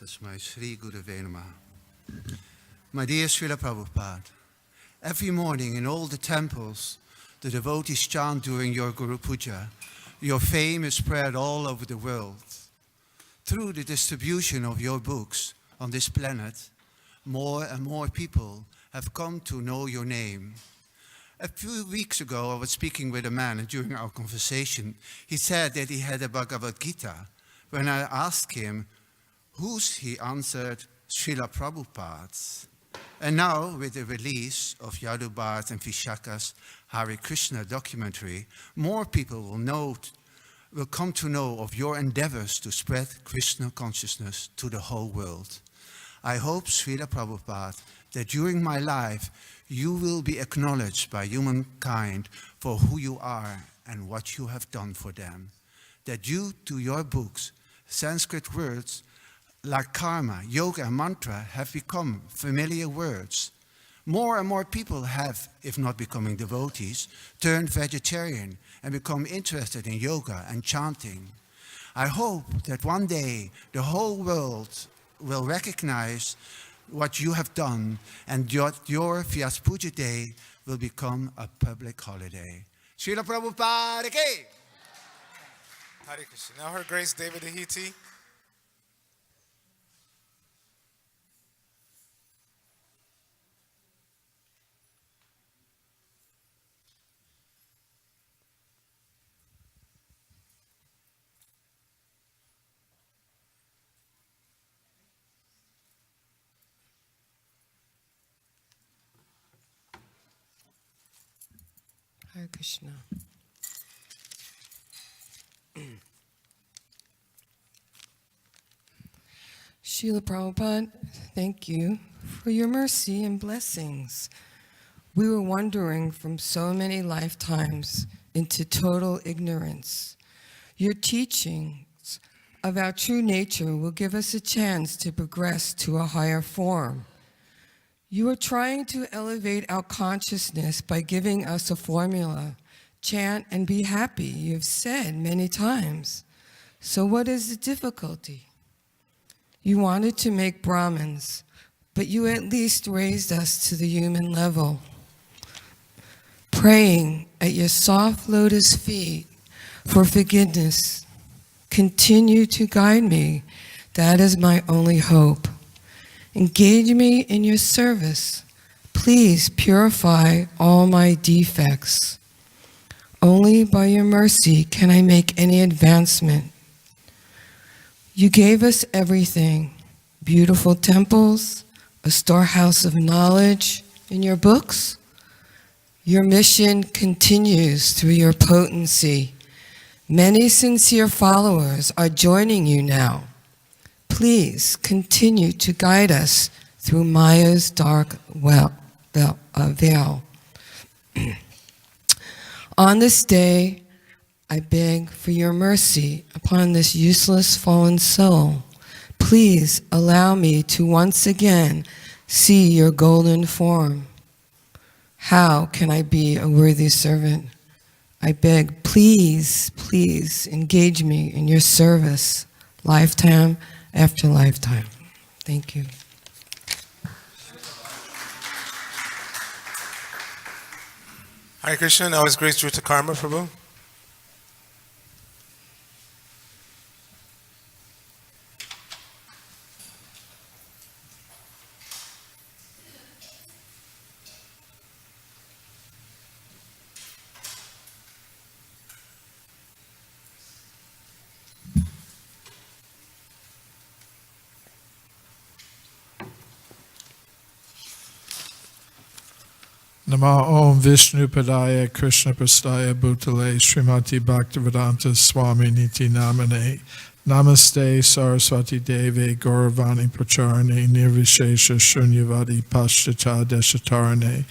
Tasmai Sri Gurave Namaha. My dear Srila Prabhupada, every morning in all the temples, the devotees chant during your Guru Puja. Your fame is spread all over the world. Through the distribution of your books on this planet, more and more people have come to know your name. A few weeks ago, I was speaking with a man, and during our conversation, he said that he had a Bhagavad Gita. When I asked him, whose, he answered, Srila Prabhupada's. And now, with the release of Yadubha's and Vishaka's Hare Krishna documentary, more people will come to know of your endeavors to spread Krishna consciousness to the whole world. I hope, Srila Prabhupada, that during my life, you will be acknowledged by humankind for who you are and what you have done for them. That due to your books, Sanskrit words like karma, yoga, and mantra have become familiar words. More and more people have, if not becoming devotees, turned vegetarian and become interested in yoga and chanting. I hope that one day the whole world will recognize what you have done and your Vyasa-Puja day will become a public holiday. Srila Prabhupada ki! Hare Krishna. Now Her Grace David Ahiti. Hare Krishna. Srila Prabhupada, thank you for your mercy and blessings. We were wandering from so many lifetimes into total ignorance. Your teachings of our true nature will give us a chance to progress to a higher form. You are trying to elevate our consciousness by giving us a formula. Chant and be happy, you've said many times. So what is the difficulty? You wanted to make Brahmins, but you at least raised us to the human level. Praying at your soft lotus feet for forgiveness. Continue to guide me. That is my only hope. Engage me in your service. Please purify all my defects. Only by your mercy can I make any advancement. You gave us everything, beautiful temples, a storehouse of knowledge in your books. Your mission continues through your potency. Many sincere followers are joining you now. Please continue to guide us through Maya's dark veil. On this day, I beg for your mercy upon this useless fallen soul. Please allow me to once again see your golden form. How can I be a worthy servant? I beg, please, please engage me in your service, lifetime after lifetime. Thank you. Hare Krishna. Now His Grace Ruta Karma Prabhu. Nama Om Vishnu Padaya Krishna Prastaya Bhutale Srimati Bhaktivedanta Swami Niti Namane Namaste Saraswati Devi Gauravani Pracharane Nirvishesha Shunyavadi Pashtata Deshatarane.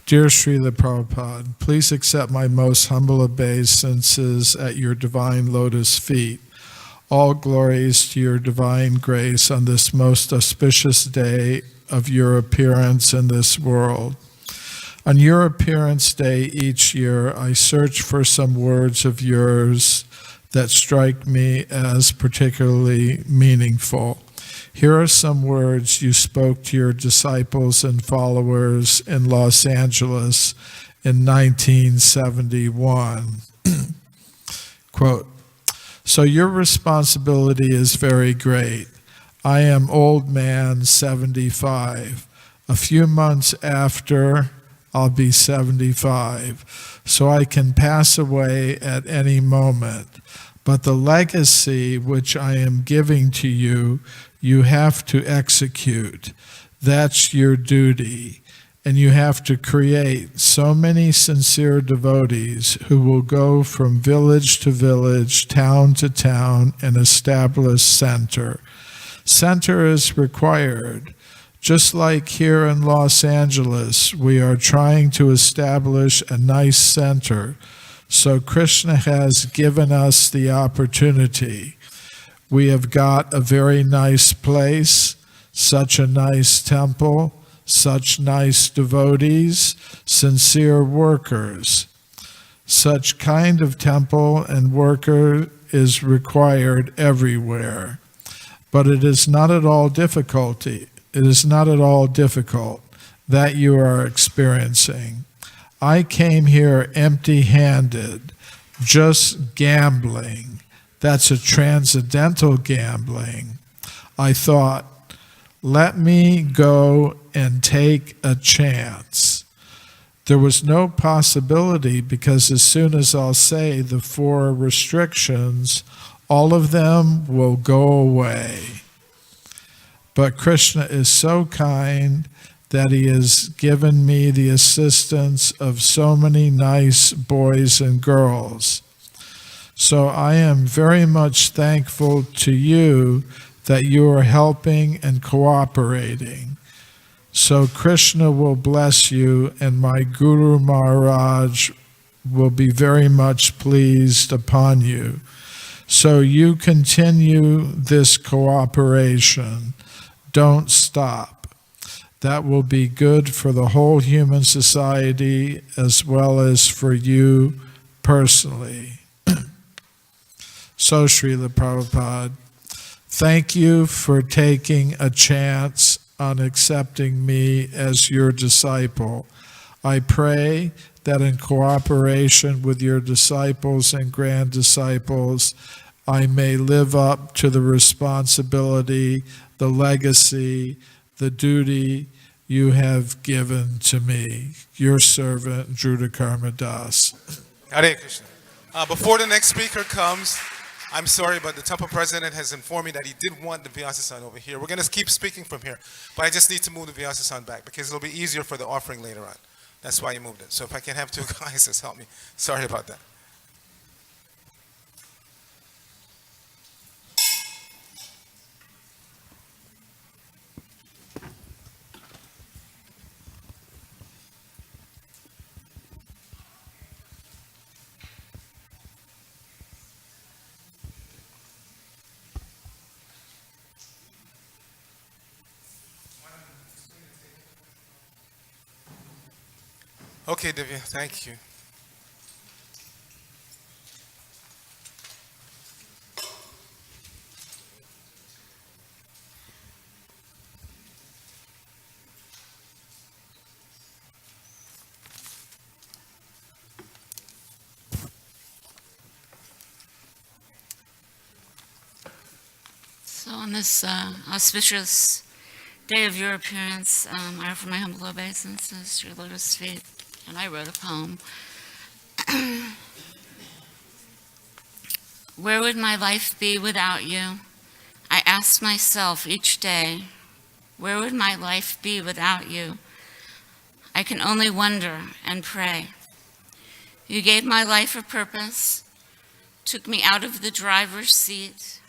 Dear Srila Prabhupada, please accept my most humble obeisances at your divine lotus feet. All glories to your divine grace on this most auspicious day of your appearance in this world. On your appearance day each year, I search for some words of yours that strike me as particularly meaningful. Here are some words you spoke to your disciples and followers in Los Angeles in 1971. Quote, "So your responsibility is very great. I am old man 75. A few months after, I'll be 75, so I can pass away at any moment. But the legacy which I am giving to you, you have to execute. That's your duty. And you have to create so many sincere devotees who will go from village to village, town to town, and establish center. Center is required. Just like here in Los Angeles, we are trying to establish a nice center. So Krishna has given us the opportunity. We have got a very nice place, such a nice temple, such nice devotees, sincere workers. Such kind of temple and worker is required everywhere. But it is not at all difficult. It is not at all difficult that you are experiencing. I came here empty-handed, just gambling. That's a transcendental gambling. I thought, let me go and take a chance. There was no possibility because as soon as I'll say the 4 restrictions, all of them will go away. But Krishna is so kind that he has given me the assistance of so many nice boys and girls. So I am very much thankful to you that you are helping and cooperating. So Krishna will bless you, and my Guru Maharaj will be very much pleased upon you. So you continue this cooperation. Don't stop. That will be good for the whole human society as well as for you personally. So, Srila Prabhupada, thank you for taking a chance on accepting me as your disciple. I pray that in cooperation with your disciples and grand disciples, I may live up to the responsibility, the legacy, the duty you have given to me. Your servant, Dhruta Karma Das. Hare Krishna. Before the next speaker comes, I'm sorry, but the temple president has informed me that he did want the Vyasa-san over here. We're going to keep speaking from here, but I just need to move the Vyasa-san back because it'll be easier for the offering later on. That's why he moved it. So if I can have 2 guys, just help me. Sorry about that. Okay, Divya, thank you. So on this auspicious day of your appearance, I offer my humble obeisances to your lotus feet, and I wrote a poem. Where would my life be without you? I ask myself each day, where would my life be without you? I can only wonder and pray. You gave my life a purpose, took me out of the driver's seat,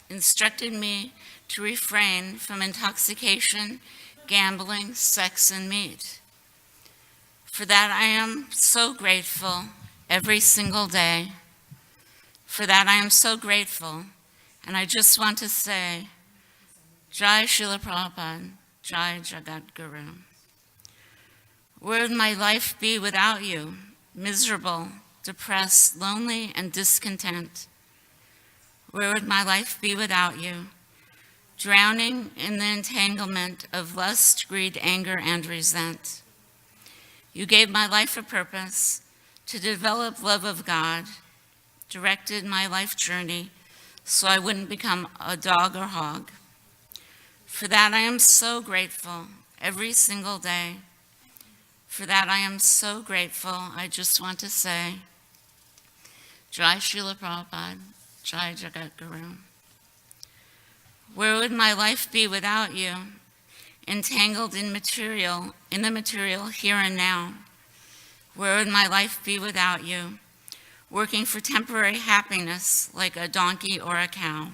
instructed me to refrain from intoxication, gambling, sex, and meat. For that I am so grateful every single day. For that I am so grateful, and I just want to say, Jai Srila Prabhupada, Jai Jagat Guru. Where would my life be without you? Miserable, depressed, lonely, and discontent. Where would my life be without you? drowning in the entanglement of lust, greed, anger, and resent. You gave my life a purpose to develop love of God, directed my life journey so I wouldn't become a dog or hog. For that I am so grateful every single day. For that I am so grateful. I just want to say, Jai Srila Prabhupada, Jai Jagat Guru. Where would my life be without you, entangled in the material here and now? Where would my life be without you, working for temporary happiness like a donkey or a cow?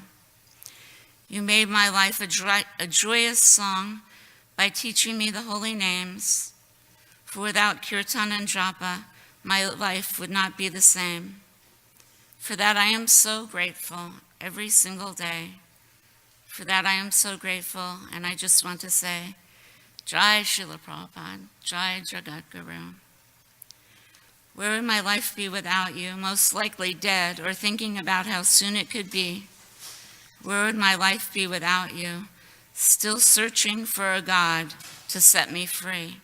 You made my life a joyous song by teaching me the holy names. For without kirtan and japa, my life would not be the same. For that I am so grateful every single day. For that I am so grateful, and I just want to say, Jai Srila Prabhupada, Jai Jagat Guru. Where would my life be without you, most likely dead or thinking about how soon it could be? Where would my life be without you, still searching for a God to set me free?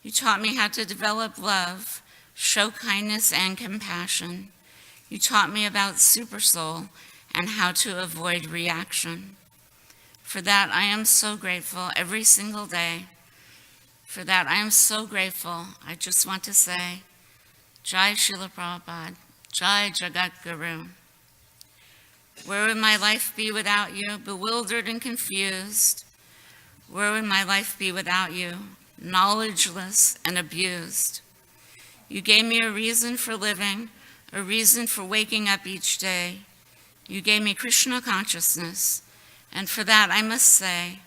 You taught me how to develop love, show kindness and compassion. You taught me about Supersoul and how to avoid reaction. For that I am so grateful every single day. For that I am so grateful. I just want to say, Jai Srila Prabhupada, Jai Jagat Guru. Where would my life be without you, bewildered and confused? Where would my life be without you, knowledgeless and abused? You gave me a reason for living, a reason for waking up each day. You gave me Krishna consciousness, and for that I must say,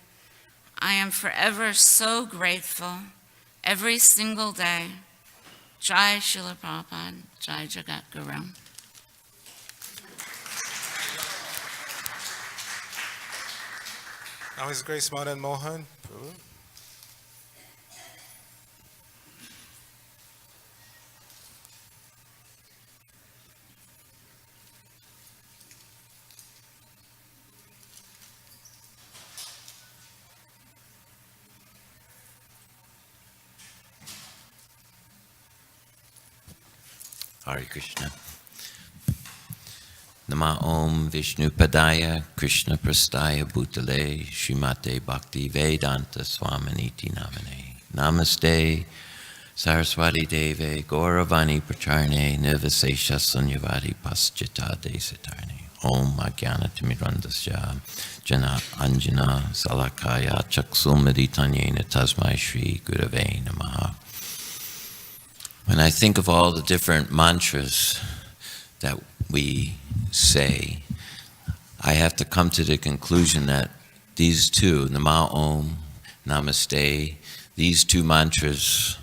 I am forever so grateful every single day. Jai Srila Prabhupada, Jai Jagat Guru. Now His Grace Madan Mohan. Hare Krishna. Nama Om Vishnu Padaya Krishna Prastaya Bhutale Srimate Bhakti Vedanta Swaminiti Namane. Namaste Saraswati Deve Gauravani Pracharne Nivasesha Sunyavadi Paschita Desitarne. Om Ajnana Timirandasya Jana Anjana Salakaya Chaksumeditanyena Tasmai Shri Gurave Namaha. When I think of all the different mantras that we say, I have to come to the conclusion that these two, Nama Om, Namaste, these two mantras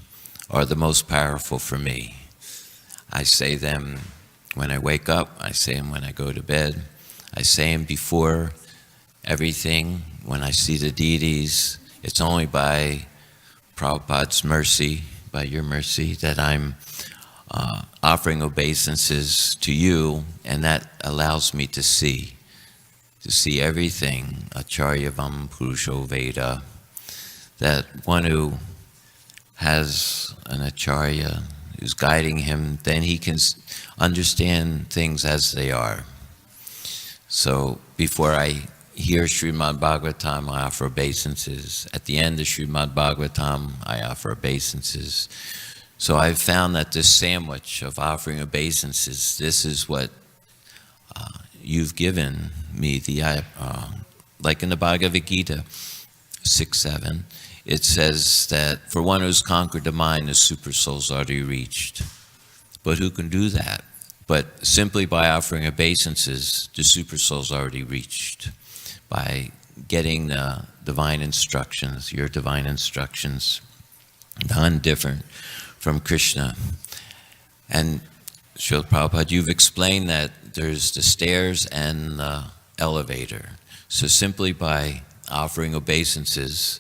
are the most powerful for me. I say them when I wake up, I say them when I go to bed, I say them before everything, when I see the deities. It's only by Prabhupada's mercy, by your mercy, that I'm offering obeisances to you, and that allows me to see everything, acharya vam purusho veda, that one who has an acharya who's guiding him, then he can understand things as they are. So before I hear Srimad Bhagavatam, I offer obeisances. At the end of Srimad Bhagavatam, I offer obeisances. So I've found that this sandwich of offering obeisances, this is what you've given me. Like in the Bhagavad Gita 6:7, it says that for one who's conquered the mind, the super soul's already reached. But who can do that? But simply by offering obeisances, the super soul's already reached. By getting the divine instructions, your divine instructions, none different from Krishna. And Srila Prabhupada, you've explained that there's the stairs and the elevator. So simply by offering obeisances,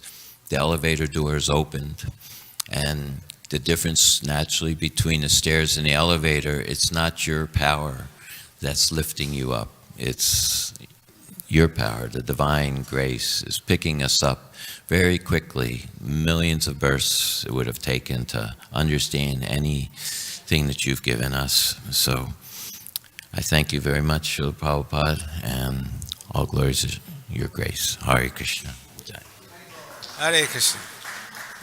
the elevator door is opened. And the difference naturally between the stairs and the elevator, it's not your power that's lifting you up. It's your power, the divine grace, is picking us up very quickly. Millions of births it would have taken to understand anything that you've given us. So I thank you very much, Srila Prabhupada, and all glories to your grace. Hare Krishna. Hare Krishna.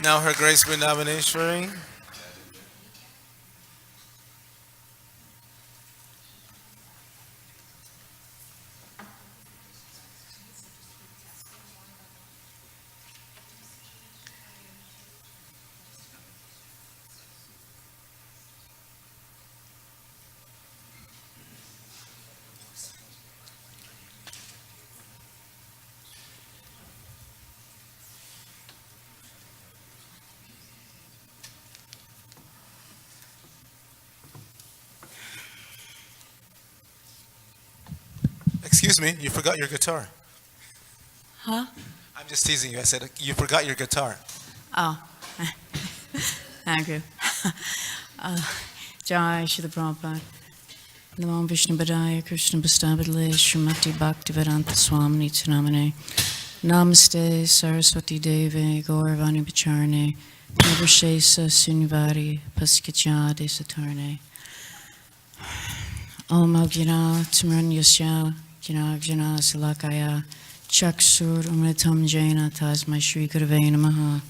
Now Her Grace Vrindavaneshwari. Excuse me, you forgot your guitar. Huh? I'm just teasing you. I said, you forgot your guitar. Oh, thank you. Jai Srila Prabhupada. Namo Vishnu Padaya Krishna Pastimes Srimati Bhaktivedanta Swami Namane. Namaste Saraswati Deve Gauravani Pacharne. Nirvishesa Sunvari Paskachade Satarne. Om Agjana Tamranyasya Jana Salakaya Chaksur Umritam Jaina Tasmai Shri Gurave Namaha.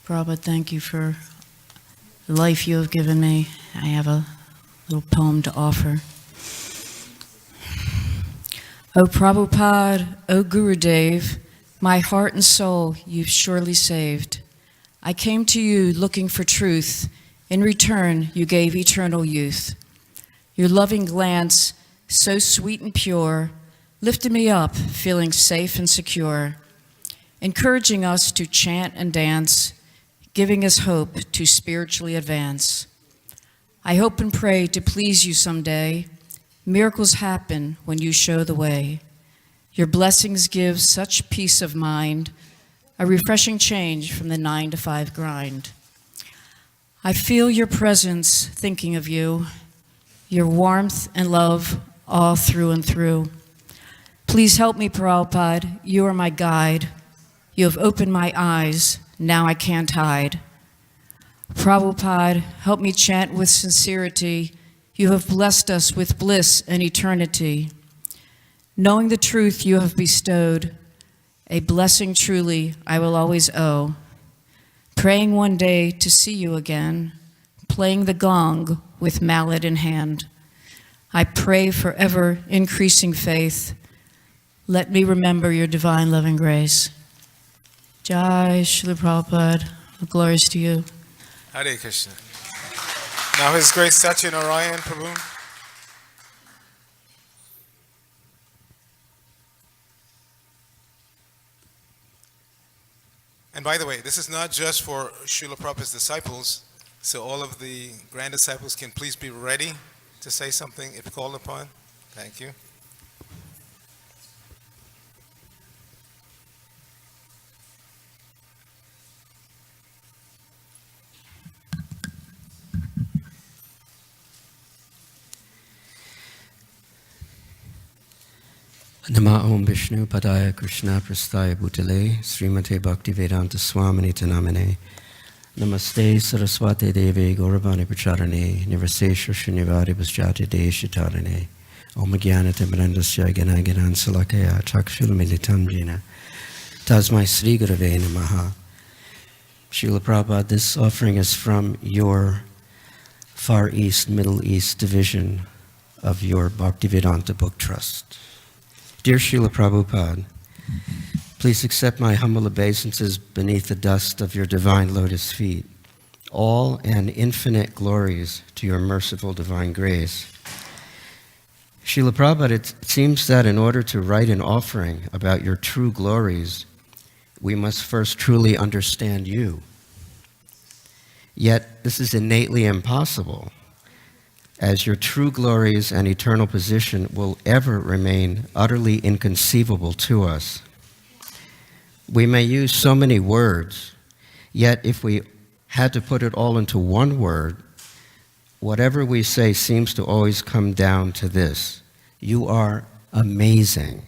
Prabhupada, thank you for the life you have given me. I have a little poem to offer. O Prabhupada, O Gurudev, my heart and soul you've surely saved. I came to you looking for truth. In return, you gave eternal youth. Your loving glance, so sweet and pure, lifted me up, feeling safe and secure, encouraging us to chant and dance, giving us hope to spiritually advance. I hope and pray to please you someday. Miracles happen when you show the way. Your blessings give such peace of mind, a refreshing change from the 9-to-5 grind. I feel your presence thinking of you, your warmth and love all through and through. Please help me, Prabhupada, you are my guide. You have opened my eyes, now I can't hide. Prabhupada, help me chant with sincerity. You have blessed us with bliss and eternity. Knowing the truth you have bestowed, a blessing truly I will always owe. Praying one day to see you again, playing the gong with mallet in hand. I pray for ever increasing faith. Let me remember your divine loving grace. Jai Srila Prabhupada, glories to you. Hare Krishna. Now His Grace Satyanarayan Prabhu. And by the way, this is not just for Srila Prabhupada's disciples, so all of the grand disciples can please be ready to say something if called upon. Thank you. Nama Om Vishnu Padaya Krishna Prastaya Bhutale Srimate Bhaktivedanta Swamini Namane. Namaste Saraswati Devi Gauravani Pacharane Nirvasesha Shunivari Bhasjati Deshitarane Om Jnana Timbrandasya Gana Ganan Salakaya Chakshul Militam Jina Tasmai Sri Gurave Namaha. Srila Prabhupada, this offering is from your Far East, Middle East division of your Bhaktivedanta Book Trust. Dear Srila Prabhupada, please accept my humble obeisances beneath the dust of your divine lotus feet. All and infinite glories to your merciful divine grace. Srila Prabhupada, it seems that in order to write an offering about your true glories, we must first truly understand you. Yet this is innately impossible, as your true glories and eternal position will ever remain utterly inconceivable to us. We may use so many words, yet if we had to put it all into one word, whatever we say seems to always come down to this: You are amazing.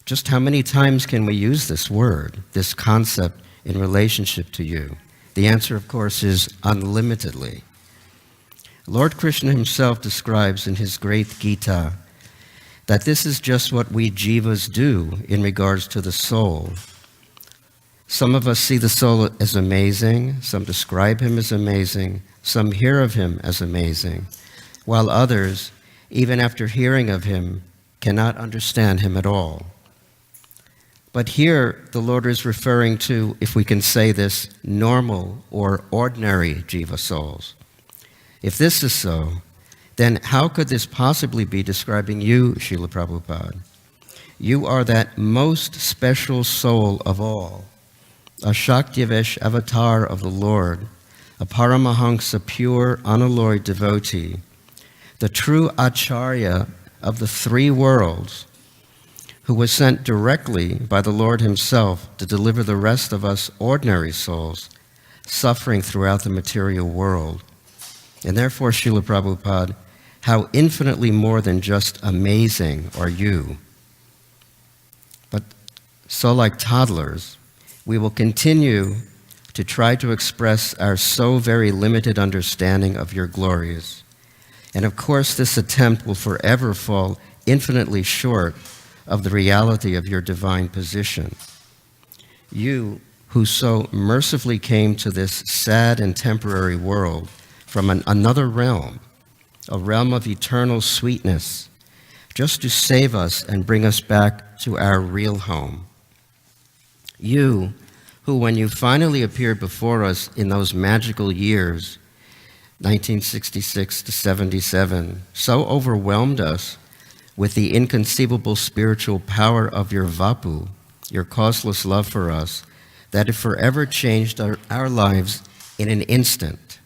Just how many times can we use this word, this concept, in relationship to you? The answer, of course, is unlimitedly. Lord Krishna himself describes in his great Gita that this is just what we jivas do in regards to the soul. Some of us see the soul as amazing, some describe him as amazing, some hear of him as amazing, while others, even after hearing of him, cannot understand him at all. But here, the Lord is referring to, if we can say this, normal or ordinary jiva souls. If this is so, then how could this possibly be describing you, Srila Prabhupada? You are that most special soul of all, a Shaktivesh avatar of the Lord, a Paramahamsa pure, unalloyed devotee, the true acharya of the three worlds, who was sent directly by the Lord himself to deliver the rest of us ordinary souls suffering throughout the material world. And therefore, Srila Prabhupada, how infinitely more than just amazing are you. But so like toddlers, we will continue to try to express our so very limited understanding of your glories. And of course, this attempt will forever fall infinitely short of the reality of your divine position. You, who so mercifully came to this sad and temporary world from another realm, a realm of eternal sweetness, just to save us and bring us back to our real home. You, who when you finally appeared before us in those magical years, 1966 to 77, so overwhelmed us with the inconceivable spiritual power of your vapu, your causeless love for us, that it forever changed our lives in an instant.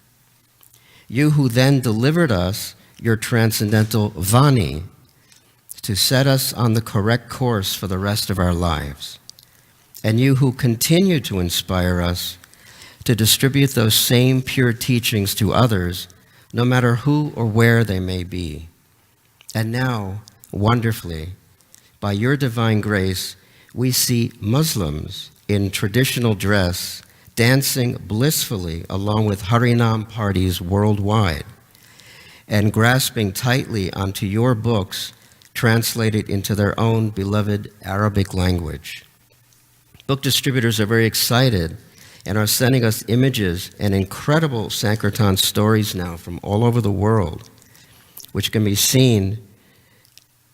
You who then delivered us your transcendental vani to set us on the correct course for the rest of our lives. And you who continue to inspire us to distribute those same pure teachings to others, no matter who or where they may be. And now, wonderfully, by your divine grace, we see Muslims in traditional dress dancing blissfully along with Harinam parties worldwide and grasping tightly onto your books translated into their own beloved Arabic language. Book distributors are very excited and are sending us images and incredible Sankirtan stories now from all over the world, which can be seen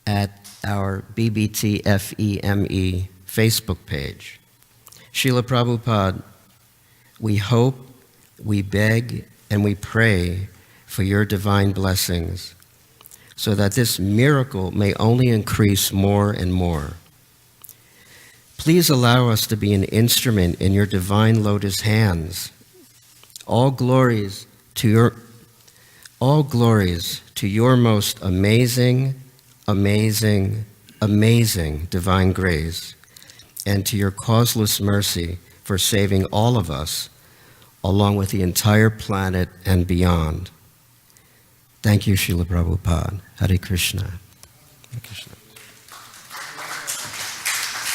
at our BBTFEME Facebook page. Srila Prabhupada, we hope, we beg, and we pray for your divine blessings so that this miracle may only increase more and more. Please allow us to be an instrument in your divine lotus hands. All glories to your most amazing, amazing, amazing divine grace, and to your causeless mercy for saving all of us, along with the entire planet and beyond. Thank you, Srila Prabhupada. Hare Krishna. Hare Krishna.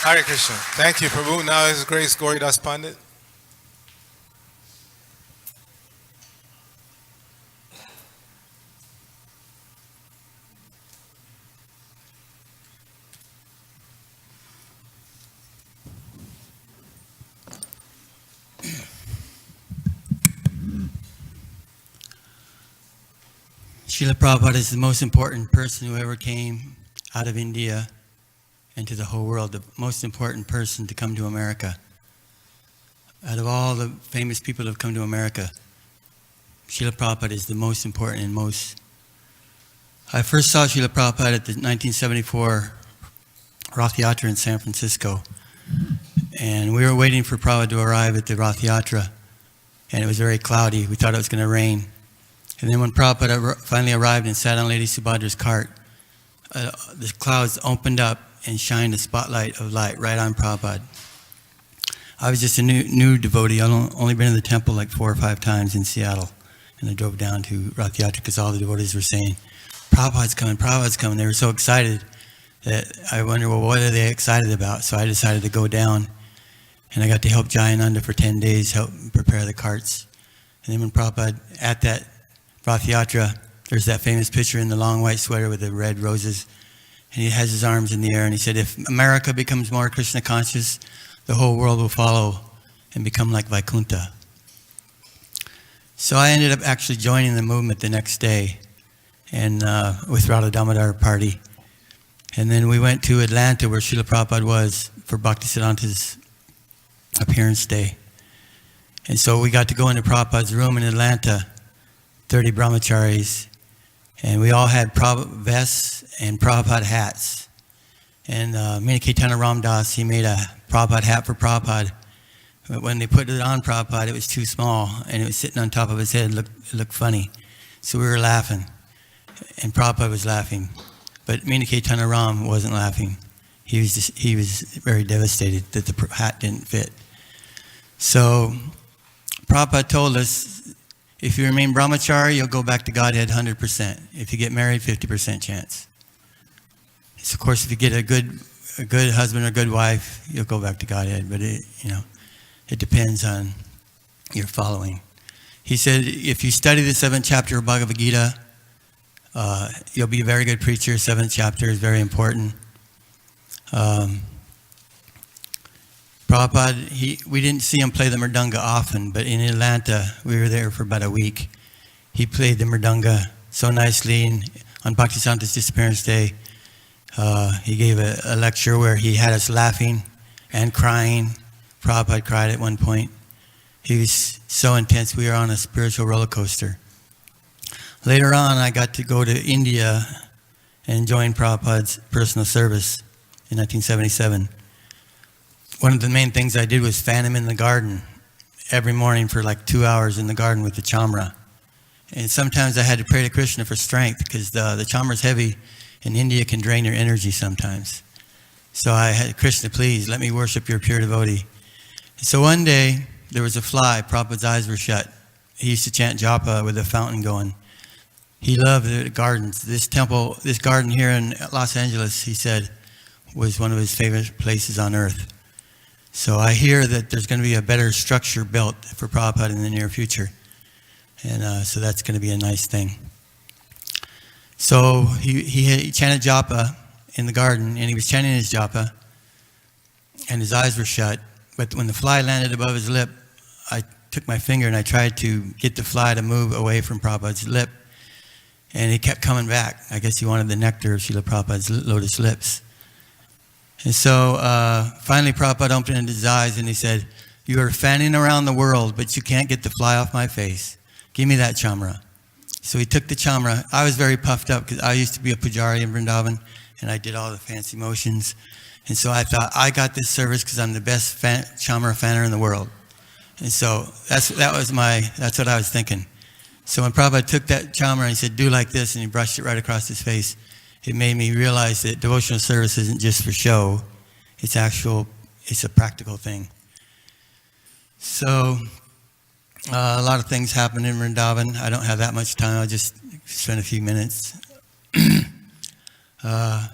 Hare Krishna. Thank you, Prabhu. Now His Grace Gauridas Pandit. Srila Prabhupada is the most important person who ever came out of India and to the whole world, the most important person to come to America. Out of all the famous people that have come to America, Srila Prabhupada is the most important and most... I first saw Srila Prabhupada at the 1974 Rath Yatra in San Francisco. And we were waiting for Prabhupada to arrive at the Rath Yatra, and it was very cloudy. We thought it was going to rain. And then when Prabhupada finally arrived and sat on Lady Subhadra's cart, the clouds opened up and shined a spotlight of light right on Prabhupada. I was just a new devotee. I'd only been in the temple like 4 or 5 times in Seattle. And I drove down to Rath Yatra because all the devotees were saying, Prabhupada's coming. They were so excited that I wonder, well, what are they excited about? So I decided to go down, and I got to help Jayananda for 10 days, help prepare the carts. And then when Prabhupada, at that Rath Yatra, there's that famous picture in the long white sweater with the red roses, and he has his arms in the air, and he said, if America becomes more Krishna conscious, the whole world will follow and become like Vaikuntha. So I ended up actually joining the movement the next day, and with Radha Damodar party. And then we went to Atlanta where Srila Prabhupada was for Bhaktisiddhanta's appearance day. And so we got to go into Prabhupada's room in Atlanta, 30 brahmacharis, and we all had vests and Prabhupada hats. And Minikaitana Ramdas, he made a Prabhupada hat for Prabhupada. But when they put it on Prabhupada, it was too small, and it was sitting on top of his head. It looked funny. So we were laughing, and Prabhupada was laughing. But Minikaitana Ram wasn't laughing. He was very devastated that the hat didn't fit. So Prabhupada told us, if you remain brahmachari, you'll go back to Godhead 100%. If you get married, 50% chance. So of course, if you get a good husband or good wife, you'll go back to Godhead. But it depends on your following. He said, if you study the 7th chapter of Bhagavad Gita, you'll be a very good preacher. 7th chapter is very important. Prabhupada, we didn't see him play the mridanga often, but in Atlanta, we were there for about a week. He played the mridanga so nicely, and on Bhaktisiddhanta's disappearance day, he gave a lecture where he had us laughing and crying. Prabhupada cried at one point. He was so intense, we were on a spiritual roller coaster. Later on, I got to go to India and join Prabhupada's personal service in 1977. One of the main things I did was fan him in the garden every morning for like 2 hours in the garden with the chamra. And sometimes I had to pray to Krishna for strength because the chamra is heavy and India can drain your energy sometimes. So I had, Krishna, please let me worship your pure devotee. And so one day there was a fly, Prabhupada's eyes were shut. He used to chant japa with a fountain going. He loved the gardens. This garden here in Los Angeles, he said, was one of his favorite places on earth. So I hear that there's going to be a better structure built for Prabhupada in the near future. And so that's going to be a nice thing. So he chanted japa in the garden, and he was chanting his japa, and his eyes were shut. But when the fly landed above his lip, I took my finger and I tried to get the fly to move away from Prabhupada's lip. And he kept coming back. I guess he wanted the nectar of Srila Prabhupada's lotus lips. And so finally Prabhupada opened his eyes and he said, you are fanning around the world, but you can't get the fly off my face. Give me that chamra. So he took the chamra. I was very puffed up because I used to be a pujari in Vrindavan, and I did all the fancy motions. And so I thought, I got this service because I'm the best chamra fanner in the world. And so that's what I was thinking. So when Prabhupada took that chamra and he said, do like this, and he brushed it right across his face, it made me realize that devotional service isn't just for show. It's a practical thing. So a lot of things happened in Vrindavan. I don't have that much time. I'll just spend a few minutes.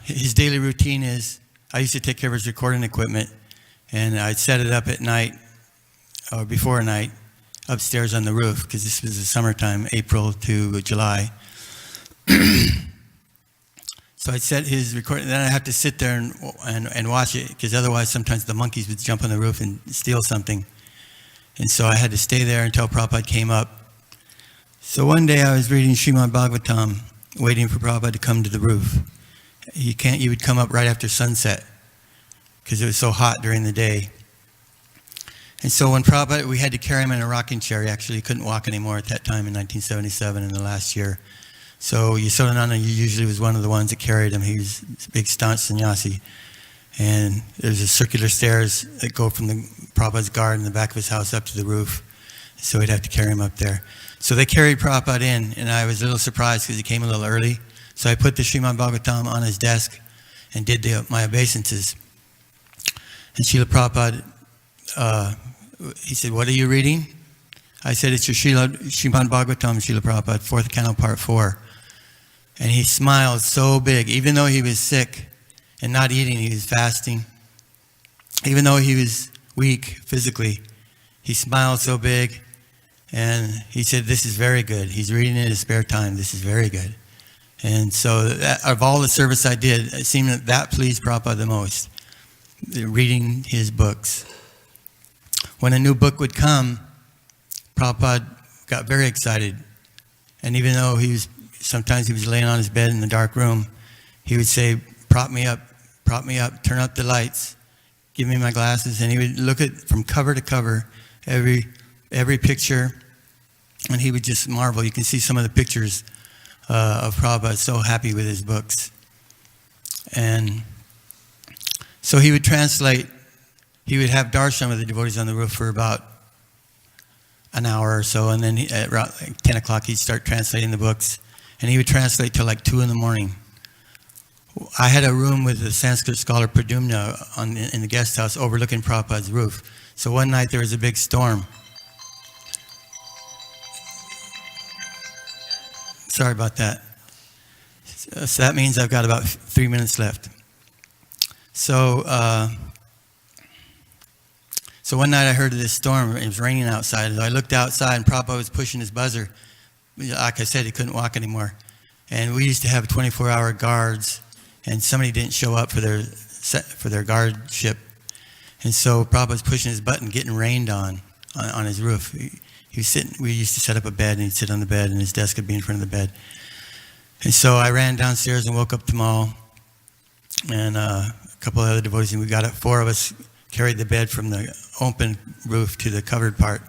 His daily routine is, I used to take care of his recording equipment, and I'd set it up at night, or before night, upstairs on the roof, because this was the summertime, April to July. So I'd set his recording, then I'd have to sit there and watch it, because otherwise sometimes the monkeys would jump on the roof and steal something. And so I had to stay there until Prabhupada came up. So one day I was reading Srimad Bhagavatam, waiting for Prabhupada to come to the roof. He would come up right after sunset, because it was so hot during the day. And so when Prabhupada, we had to carry him in a rocking chair. He couldn't walk anymore at that time in 1977, in the last year. So Yasodhananda usually was one of the ones that carried him. He was a big staunch sannyasi. And there's a circular stairs that go from the Prabhupada's garden in the back of his house up to the roof. So we'd have to carry him up there. So they carried Prabhupada in, and I was a little surprised because he came a little early. So I put the Srimad Bhagavatam on his desk and did my obeisances. And Srila Prabhupada, he said, what are you reading? I said, it's your Srimad Bhagavatam, Srila Prabhupada, 4th canto, part 4. And he smiled so big, even though he was sick and not eating, he was fasting. Even though he was weak physically, he smiled so big. And he said, this is very good. He's reading in his spare time. This is very good. And so of all the service I did, it seemed that pleased Prabhupada the most, reading his books. When a new book would come, Prabhupada got very excited. And even though sometimes he was laying on his bed in the dark room, he would say, prop me up, turn up the lights, give me my glasses. And he would look at from cover to cover, every picture, and he would just marvel. You can see some of the pictures of Prabhupada so happy with his books. And so he would translate, he would have darshan with the devotees on the roof for about an hour or so, and then at around 10 o'clock he'd start translating the books, and he would translate till like 2 in the morning. I had a room with the Sanskrit scholar Pradumna in the guest house overlooking Prabhupada's roof. So one night there was a big storm. Sorry about that. So that means I've got about 3 minutes left. So one night I heard of this storm. It was raining outside. So I looked outside and Prabhupada was pushing his buzzer. Like I said, he couldn't walk anymore. And we used to have 24-hour guards, and somebody didn't show up for their guardship. And so Prabhupada was pushing his button, getting rained on his roof. He was sitting. We used to set up a bed, and he'd sit on the bed, and his desk would be in front of the bed. And so I ran downstairs and woke up Tamal and a couple of other devotees, and we got up. 4 of us carried the bed from the open roof to the covered part.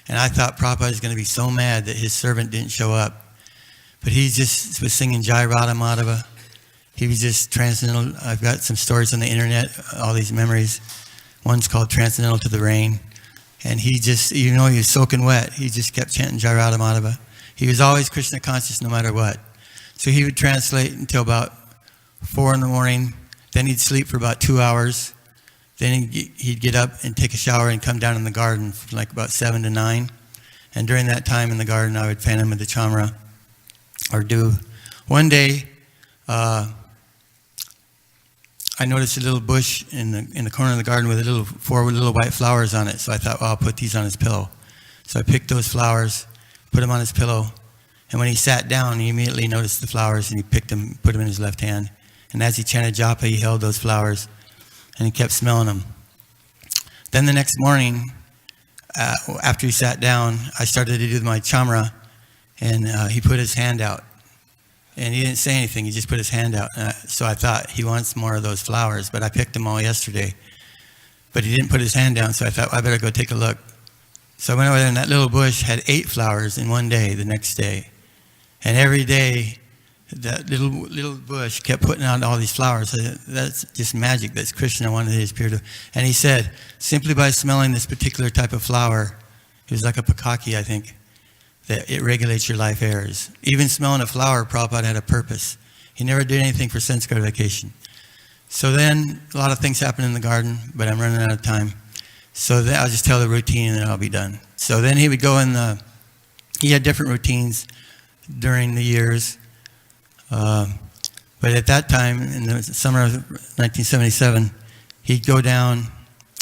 And I thought Prabhupada was going to be so mad that his servant didn't show up. But he just was singing Jai Radha Madhava. He was just transcendental. I've got some stories on the internet, all these memories. One's called Transcendental to the Rain. And he just, he was soaking wet. He just kept chanting Jai Radha Madhava. He was always Krishna conscious no matter what. So he would translate until about 4 in the morning. Then he'd sleep for about 2 hours. Then he'd get up and take a shower and come down in the garden from like about 7 to 9. And during that time in the garden, I would fan him with the chamra or dew. One day, I noticed a little bush in the corner of the garden with 4 little white flowers on it. So I thought, well, I'll put these on his pillow. So I picked those flowers, put them on his pillow. And when he sat down, he immediately noticed the flowers, and he picked them, put them in his left hand. And as he chanted japa, he held those flowers, and he kept smelling them. Then the next morning, after he sat down, I started to do my chamra, and he put his hand out. And he didn't say anything, he just put his hand out. So I thought, he wants more of those flowers, but I picked them all yesterday. But he didn't put his hand down, so I thought, I better go take a look. So I went over there, and that little bush had 8 flowers in one day, the next day. And every day, that little bush kept putting out all these flowers. That's just magic. That's Krishna wanted his appear to. And he said, simply by smelling this particular type of flower, it was like a pakaki, I think, that it regulates your life airs. Even smelling a flower, Prabhupada had a purpose. He never did anything for sense gratification. So then, a lot of things happened in the garden, but I'm running out of time. So then I'll just tell the routine and then I'll be done. So then he would go he had different routines during the years. But at that time, in the summer of 1977, he'd go down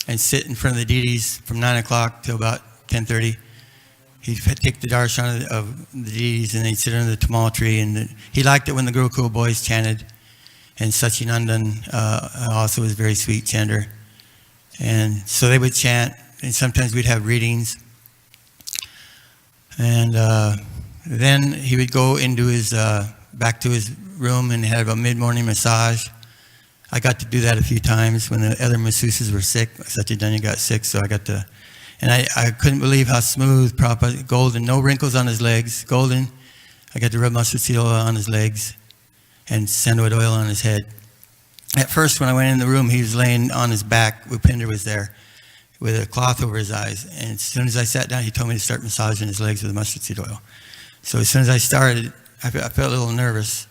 and sit in front of the deities from 9 o'clock till about 10:30. He'd take the darshan of the deities, and he'd sit under the tamal tree. And he liked it when the Gurukul boys chanted. And Sachinandan also was a very sweet chanter. And so they would chant, and sometimes we'd have readings. And then he would go into back to his room and have a mid-morning massage. I got to do that a few times when the other masseuses were sick. Satyajanya got sick, so I got to, and I couldn't believe how smooth, Prabhupada, golden, no wrinkles on his legs, golden. I got to rub mustard seed oil on his legs and sandalwood oil on his head. At first, when I went in the room, he was laying on his back. Upinder was there with a cloth over his eyes. And as soon as I sat down, he told me to start massaging his legs with mustard seed oil. So as soon as I started, I felt a little nervous.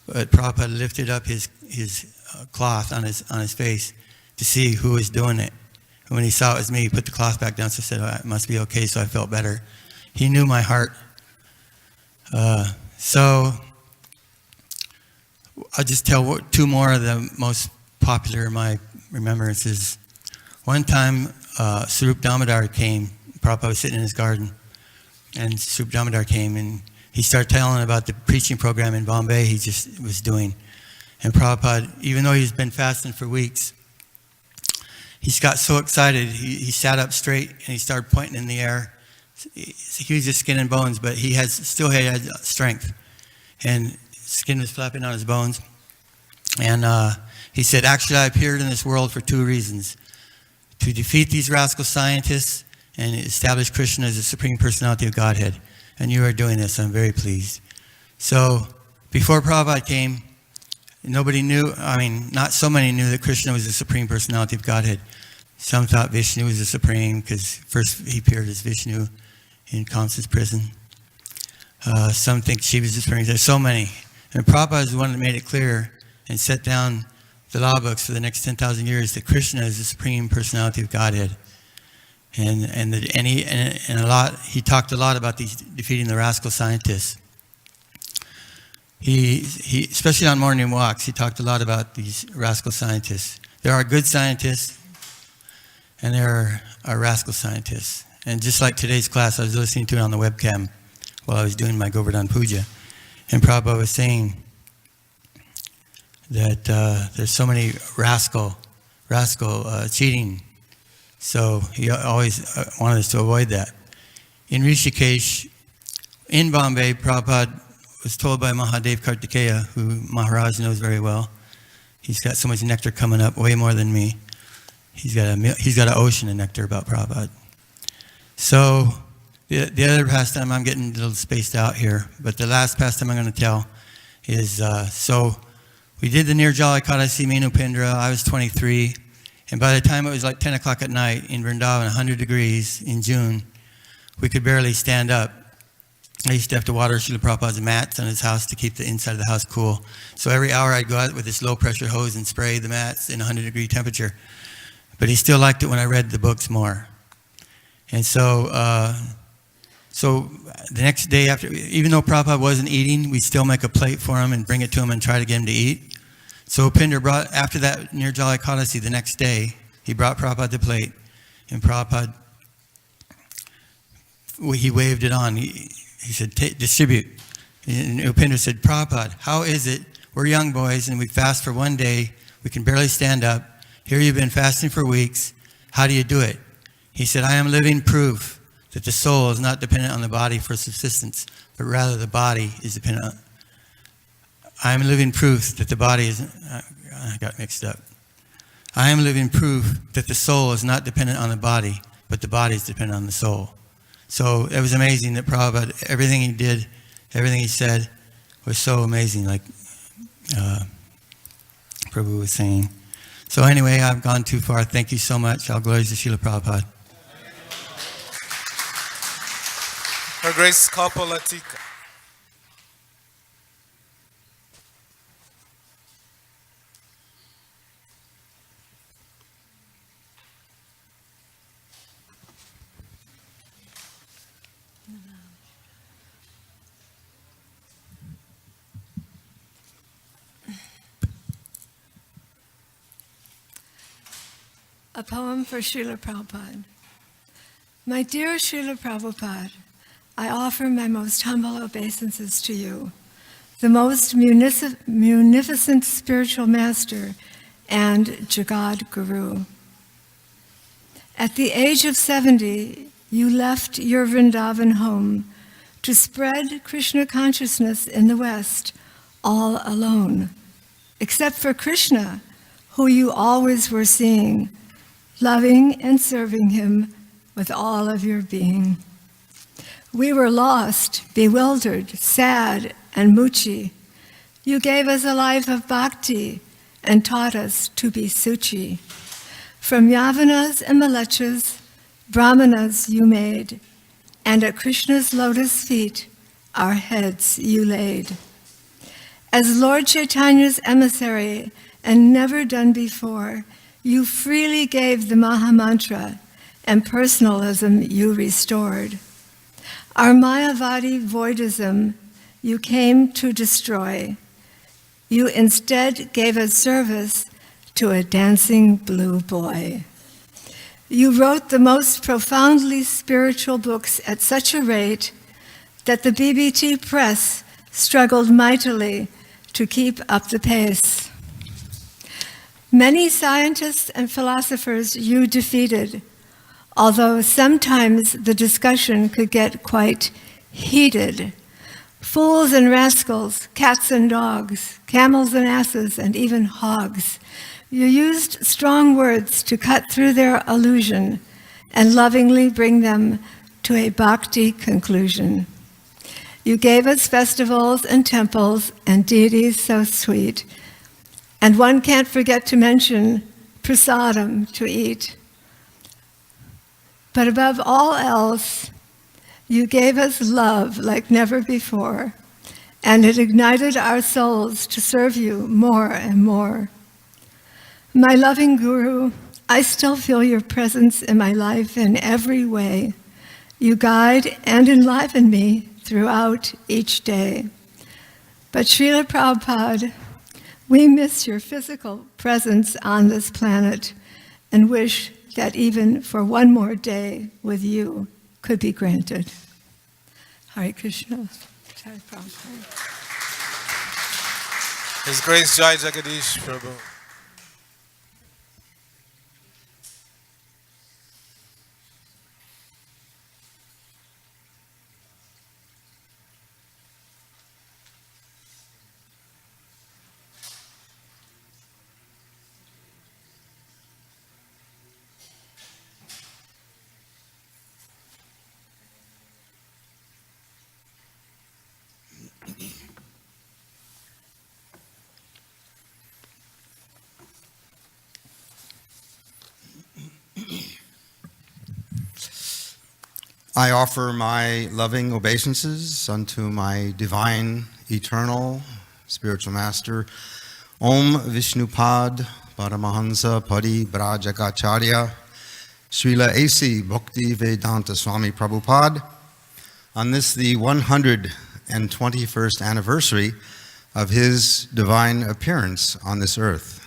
But Prabhupada lifted up his cloth on his face to see who was doing it. And when he saw it was me, he put the cloth back down, so I said, oh, it must be okay, so I felt better. He knew my heart. So I'll just tell two more of the most popular in my remembrances. One time, Srila Damodar came. Prabhupada was sitting in his garden, and Srila Damodar came, and he started telling about the preaching program in Bombay he just was doing. And Prabhupada, even though he's been fasting for weeks, he got so excited, he sat up straight, and he started pointing in the air. He was just skin and bones, but he still had strength. And skin was flapping on his bones. And he said, actually, I appeared in this world for two reasons. To defeat these rascal scientists and establish Krishna as the Supreme Personality of Godhead. And you are doing this. I'm very pleased. So before Prabhupada came, nobody knew, not so many knew that Krishna was the Supreme Personality of Godhead. Some thought Vishnu was the Supreme because first he appeared as Vishnu in Kamsa's prison. Some think Shiva is the Supreme. There's so many. And Prabhupada is the one that made it clear and set down the law books for the next 10,000 years that Krishna is the Supreme Personality of Godhead. And he talked a lot about defeating the rascal scientists. He especially on morning walks, he talked a lot about these rascal scientists. There are good scientists, and there are rascal scientists. And just like today's class, I was listening to it on the webcam while I was doing my Govardhan Puja. And Prabhupada was saying that there's so many rascal cheating. So he always wanted us to avoid that. In Rishikesh, in Bombay, Prabhupada was told by Mahadev Kartikeya, who Maharaj knows very well. He's got so much nectar coming up, way more than me. He's got an ocean of nectar about Prabhupada. So the other pastime, I'm getting a little spaced out here, but the last pastime I'm going to tell is, so we did the Nirjala Ekadasi Menu Pindra. I was 23, and by the time it was like 10 o'clock at night in Vrindavan, 100 degrees in June, we could barely stand up. I used to have to water Srila Prabhupada's mats on his house to keep the inside of the house cool. So every hour I'd go out with this low-pressure hose and spray the mats in 100-degree temperature. But he still liked it when I read the books more. And so the next day after, even though Prabhupada wasn't eating, we'd still make a plate for him and bring it to him and try to get him to eat. So Pinder brought, after that Nirjala Ekadasi, the next day, he brought Prabhupada the plate, and Prabhupada, he waved it on. He said, distribute. And Upinder said, Prabhupada, how is it? We're young boys and we fast for one day. We can barely stand up. Here you've been fasting for weeks. How do you do it? He said, I am living proof that the soul is not dependent on the body for subsistence, but rather the body is dependent on. I am living proof that the body is, I got mixed up. I am living proof that the soul is not dependent on the body, but the body is dependent on the soul. So it was amazing that Prabhupada, everything he did, everything he said was so amazing, like Prabhu was saying. So anyway, I've gone too far. Thank you so much. All glories to Srila Prabhupada. Her Grace Kapalatika. A poem for Srila Prabhupada. My dear Srila Prabhupada, I offer my most humble obeisances to you, the most munificent spiritual master and Jagad Guru. At the age of 70, you left your Vrindavan home to spread Krishna consciousness in the West all alone, except for Krishna, who you always were seeing, loving and serving him with all of your being. We were lost, bewildered, sad, and muchi. You gave us a life of bhakti and taught us to be suchi. From Yavanas and Malechas, Brahmanas you made, and at Krishna's lotus feet our heads you laid. As Lord Chaitanya's emissary and never done before, you freely gave the Mahamantra, and personalism you restored. Our Mayavadi voidism you came to destroy. You instead gave us service to a dancing blue boy. You wrote the most profoundly spiritual books at such a rate that the BBT press struggled mightily to keep up the pace. Many scientists and philosophers you defeated, although sometimes the discussion could get quite heated. Fools and rascals, cats and dogs, camels and asses, and even hogs. You used strong words to cut through their illusion and lovingly bring them to a bhakti conclusion. You gave us festivals and temples and deities so sweet. And one can't forget to mention prasadam to eat. But above all else, you gave us love like never before, and it ignited our souls to serve you more and more. My loving Guru, I still feel your presence in my life in every way. You guide and enliven me throughout each day. But Srila Prabhupada, we miss your physical presence on this planet and wish that even for one more day with you could be granted. Hare Krishna. Jai Prabhupada. His Grace Jai Jagadish Prabhu. I offer my loving obeisances unto my divine, eternal, spiritual master, Om Vishnupad Paramahansa Pari Brajaka-acharya, Srila A.C. Bhakti Vedanta Swami Prabhupada, on this the 121st anniversary of his divine appearance on this earth.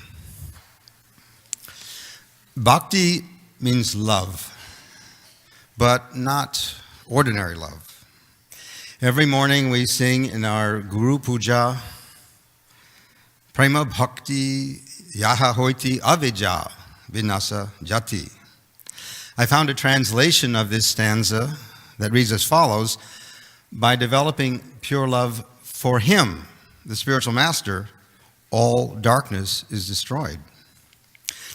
Bhakti means love, but not ordinary love. Every morning we sing in our Guru Puja, Prema Bhakti Yaha Hoiti Avija Vinasa Jati. I found a translation of this stanza that reads as follows: by developing pure love for him, the spiritual master, all darkness is destroyed.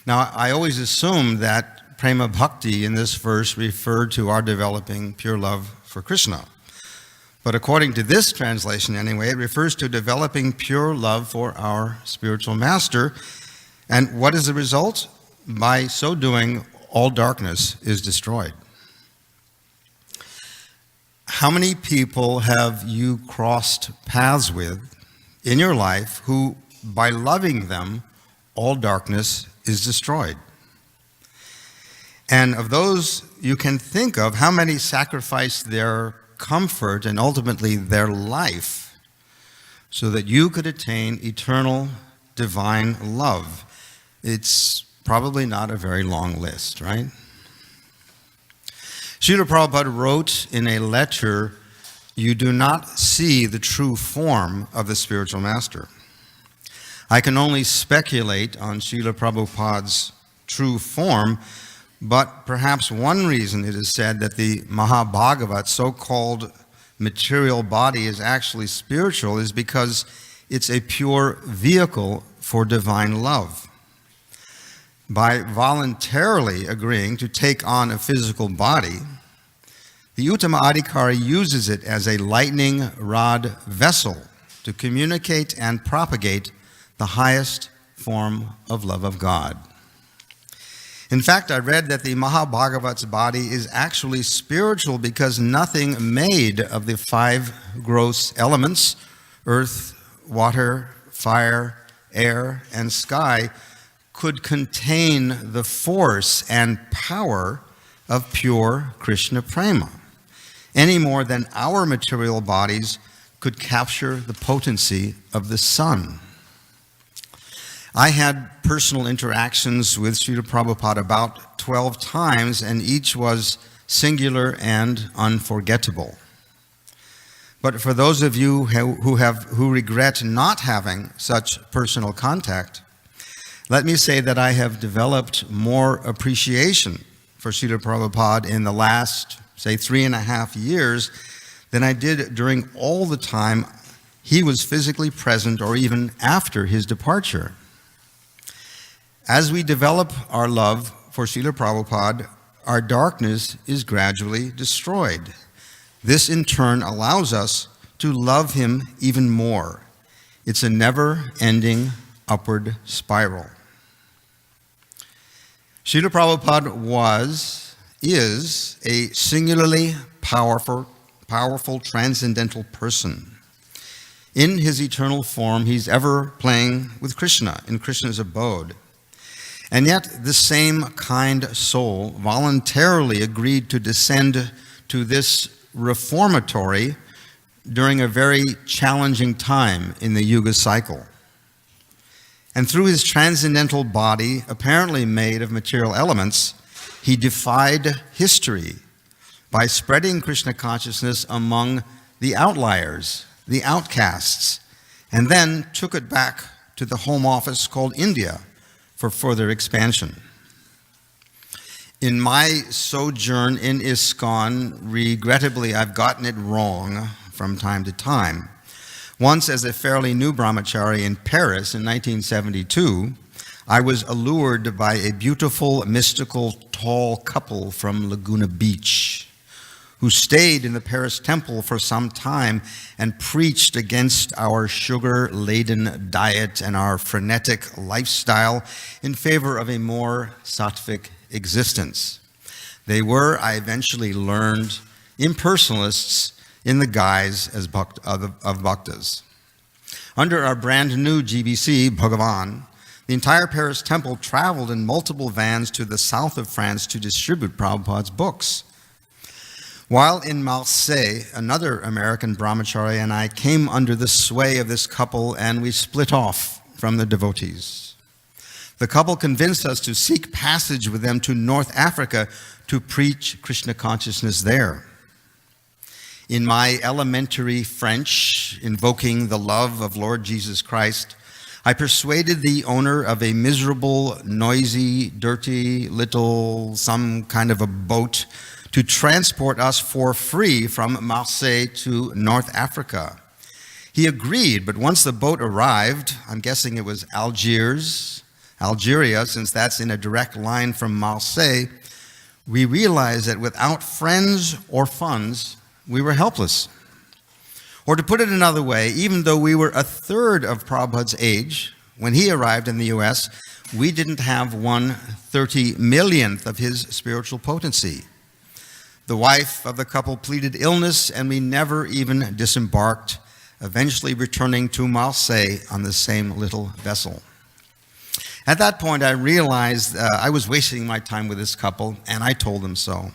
Now, I always assumed that Prema Bhakti in this verse referred to our developing pure love for Krishna. But according to this translation anyway, it refers to developing pure love for our spiritual master. And what is the result? By so doing, all darkness is destroyed. How many people have you crossed paths with in your life who, by loving them, all darkness is destroyed? And of those you can think of, how many sacrificed their comfort and ultimately their life so that you could attain eternal divine love? It's probably not a very long list, right? Srila Prabhupada wrote in a letter, "You do not see the true form of the spiritual master." I can only speculate on Srila Prabhupada's true form, but perhaps one reason it is said that the Mahabhagavat, so-called material body, is actually spiritual is because it's a pure vehicle for divine love. By voluntarily agreeing to take on a physical body, the Uttama Adhikari uses it as a lightning rod vessel to communicate and propagate the highest form of love of God. In fact, I read that the Mahabhagavat's body is actually spiritual because nothing made of the 5 gross elements, earth, water, fire, air, and sky, could contain the force and power of pure Krishna prema, any more than our material bodies could capture the potency of the sun. I had personal interactions with Srila Prabhupada about 12 times, and each was singular and unforgettable. But for those of you who regret not having such personal contact, let me say that I have developed more appreciation for Srila Prabhupada in the last, say, 3.5 years than I did during all the time he was physically present or even after his departure. As we develop our love for Srila Prabhupada, our darkness is gradually destroyed. This in turn allows us to love him even more. It's a never-ending upward spiral. Srila Prabhupada is a singularly powerful transcendental person. In his eternal form, he's ever playing with Krishna in Krishna's abode. And yet, the same kind soul voluntarily agreed to descend to this reformatory during a very challenging time in the Yuga cycle. And through his transcendental body, apparently made of material elements, he defied history by spreading Krishna consciousness among the outliers, the outcasts, and then took it back to the home office called India for further expansion. In my sojourn in ISKCON, regrettably, I've gotten it wrong from time to time. Once, as a fairly new brahmachari in Paris in 1972, I was allured by a beautiful, mystical, tall couple from Laguna Beach who stayed in the Paris temple for some time and preached against our sugar-laden diet and our frenetic lifestyle in favor of a more sattvic existence. They were, I eventually learned, impersonalists in the guise of bhaktas. Under our brand new GBC, Bhagavan, the entire Paris temple traveled in multiple vans to the south of France to distribute Prabhupada's books. While in Marseille, another American brahmachari and I came under the sway of this couple, and we split off from the devotees. The couple convinced us to seek passage with them to North Africa to preach Krishna consciousness there. In my elementary French, invoking the love of Lord Jesus Christ, I persuaded the owner of a miserable, noisy, dirty, little, some kind of a boat to transport us for free from Marseille to North Africa. He agreed, but once the boat arrived, I'm guessing it was Algeria, since that's in a direct line from Marseille, we realized that without friends or funds, we were helpless. Or to put it another way, even though we were a third of Prabhupada's age, when he arrived in the US, we didn't have 1/30,000,000th of his spiritual potency. The wife of the couple pleaded illness, and we never even disembarked, eventually returning to Marseille on the same little vessel. At that point, I realized I was wasting my time with this couple, and I told them so.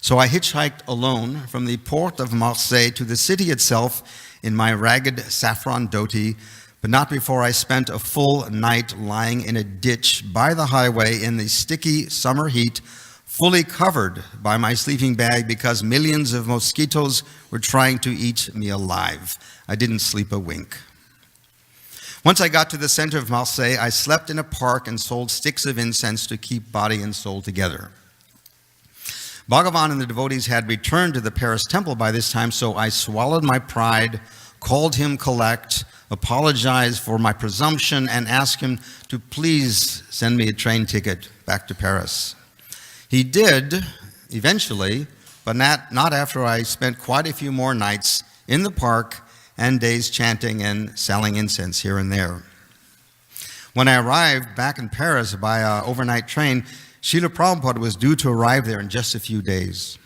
So I hitchhiked alone from the port of Marseille to the city itself in my ragged saffron dhoti, but not before I spent a full night lying in a ditch by the highway in the sticky summer heat, fully covered by my sleeping bag because millions of mosquitoes were trying to eat me alive. I didn't sleep a wink. Once I got to the center of Marseille, I slept in a park and sold sticks of incense to keep body and soul together. Bhagavan and the devotees had returned to the Paris temple by this time, so I swallowed my pride, called him collect, apologized for my presumption, and asked him to please send me a train ticket back to Paris. He did, eventually, but not after I spent quite a few more nights in the park and days chanting and selling incense here and there. When I arrived back in Paris by an overnight train, Srila Prabhupada was due to arrive there in just a few days.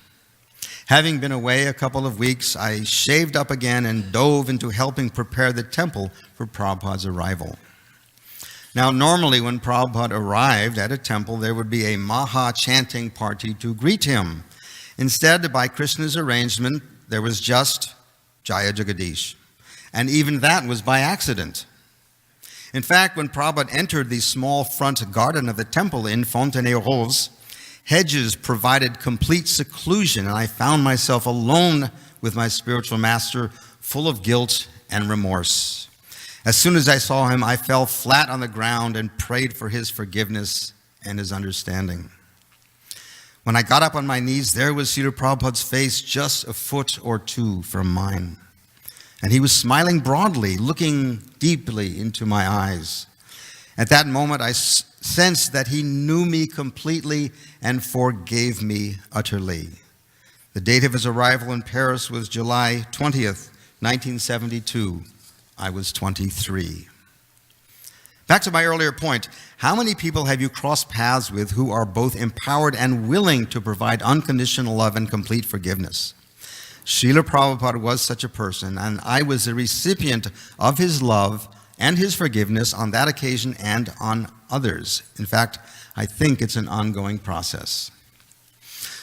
Having been away a couple of weeks, I shaved up again and dove into helping prepare the temple for Prabhupada's arrival. Now, normally when Prabhupada arrived at a temple, there would be a Maha chanting party to greet him. Instead, by Krishna's arrangement, there was just Jaya Jagadish. And even that was by accident. In fact, when Prabhupada entered the small front garden of the temple in Fontenay-aux-Roses, hedges provided complete seclusion, and I found myself alone with my spiritual master, full of guilt and remorse. As soon as I saw him, I fell flat on the ground and prayed for his forgiveness and his understanding. When I got up on my knees, there was Srila Prabhupada's face just a foot or two from mine. And he was smiling broadly, looking deeply into my eyes. At that moment, I sensed that he knew me completely and forgave me utterly. The date of his arrival in Paris was July 20th, 1972. I was 23. Back to my earlier point, how many people have you crossed paths with who are both empowered and willing to provide unconditional love and complete forgiveness? Srila Prabhupada was such a person, and I was the recipient of his love and his forgiveness on that occasion and on others. In fact, I think it's an ongoing process.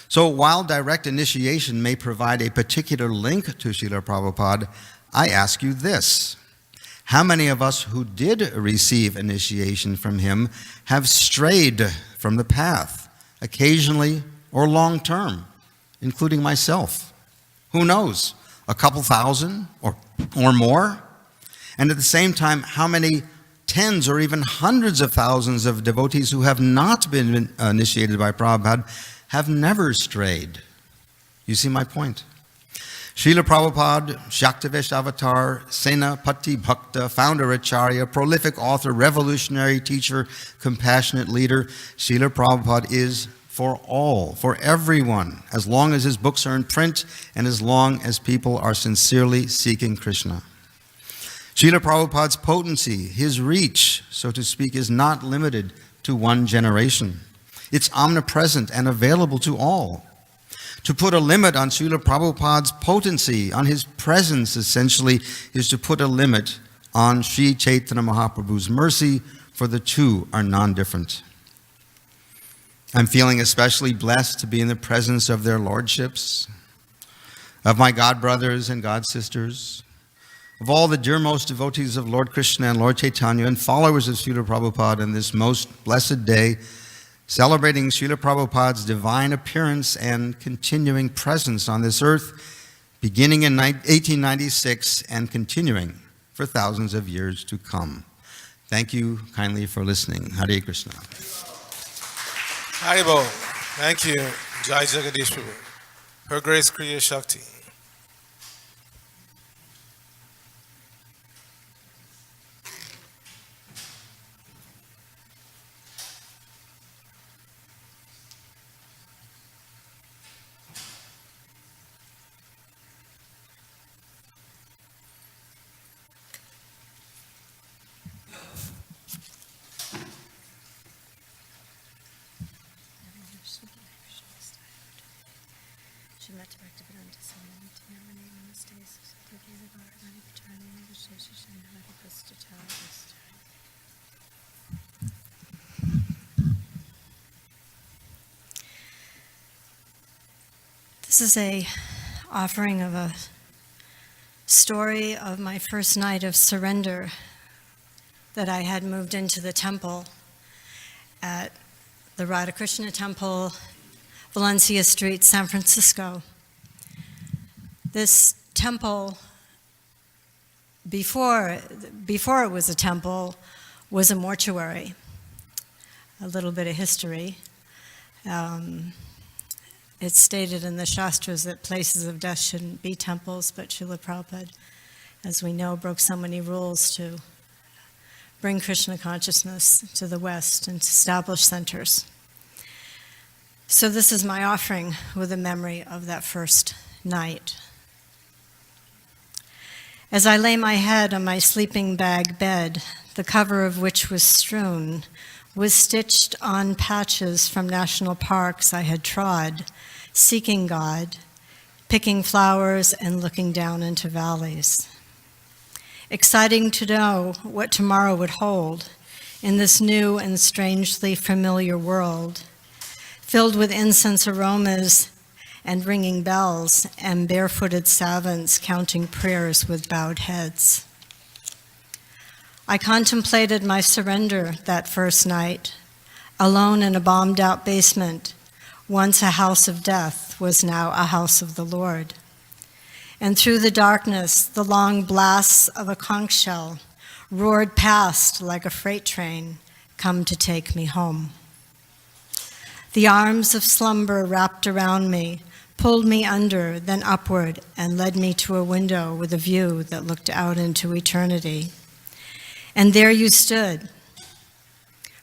So while direct initiation may provide a particular link to Srila Prabhupada, I ask you this. How many of us who did receive initiation from him have strayed from the path, occasionally or long term, including myself? Who knows, a couple thousand or more? And at the same time, how many tens or even hundreds of thousands of devotees who have not been initiated by Prabhupada have never strayed? You see my point? Srila Prabhupada, Shaktivesh Avatar, Senapati Bhakta, founder acharya, prolific author, revolutionary teacher, compassionate leader, Srila Prabhupada is for all, for everyone, as long as his books are in print and as long as people are sincerely seeking Krishna. Srila Prabhupada's potency, his reach, so to speak, is not limited to one generation. It's omnipresent and available to all. To put a limit on Srila Prabhupada's potency, on his presence, essentially, is to put a limit on Sri Chaitanya Mahaprabhu's mercy, for the two are non-different. I'm feeling especially blessed to be in the presence of their lordships, of my god brothers and god sisters, of all the dearmost devotees of Lord Krishna and Lord Chaitanya and followers of Srila Prabhupada in this most blessed day, celebrating Srila Prabhupada's divine appearance and continuing presence on this earth, beginning in 1896 and continuing for thousands of years to come. Thank you kindly for listening. Hare Krishna. Haribo. Thank you. Jai Jagadish Prabhu. Her Grace Kriya Shakti. This is a offering of a story of my first night of surrender that I had moved into the temple at the Radha Krishna Temple, Valencia Street, San Francisco. This temple, before it was a temple, was a mortuary. A little bit of history. It's stated in the Shastras that places of death shouldn't be temples, but Srila Prabhupada, as we know, broke so many rules to bring Krishna consciousness to the West and to establish centers. So this is my offering with a memory of that first night. As I lay my head on my sleeping bag bed, the cover of which was strewn, was stitched on patches from national parks I had trod, seeking God, picking flowers and looking down into valleys. Exciting to know what tomorrow would hold in this new and strangely familiar world, filled with incense aromas and ringing bells and barefooted savants counting prayers with bowed heads. I contemplated my surrender that first night, alone in a bombed-out basement. Once a house of death was now a house of the Lord. And through the darkness, the long blasts of a conch shell roared past like a freight train, come to take me home. The arms of slumber wrapped around me, pulled me under, then upward, and led me to a window with a view that looked out into eternity. And there you stood,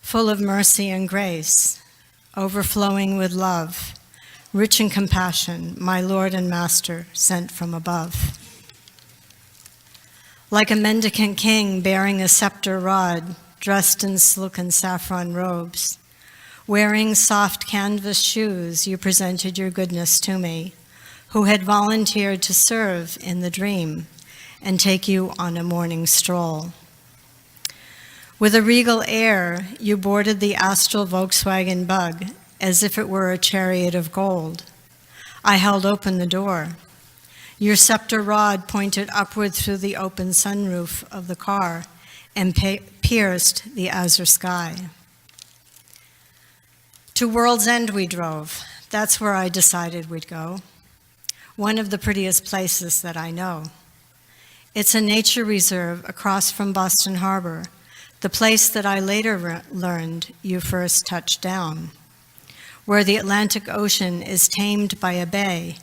full of mercy and grace, overflowing with love, rich in compassion, my Lord and Master, sent from above. Like a mendicant king bearing a scepter rod, dressed in silken saffron robes, wearing soft canvas shoes, you presented your goodness to me, who had volunteered to serve in the dream and take you on a morning stroll. With a regal air, you boarded the astral Volkswagen Bug as if it were a chariot of gold. I held open the door. Your scepter rod pointed upward through the open sunroof of the car and pierced the azure sky. To World's End we drove. That's where I decided we'd go. One of the prettiest places that I know. It's a nature reserve across from Boston Harbor, the place that I later learned you first touched down, where the Atlantic Ocean is tamed by a bay,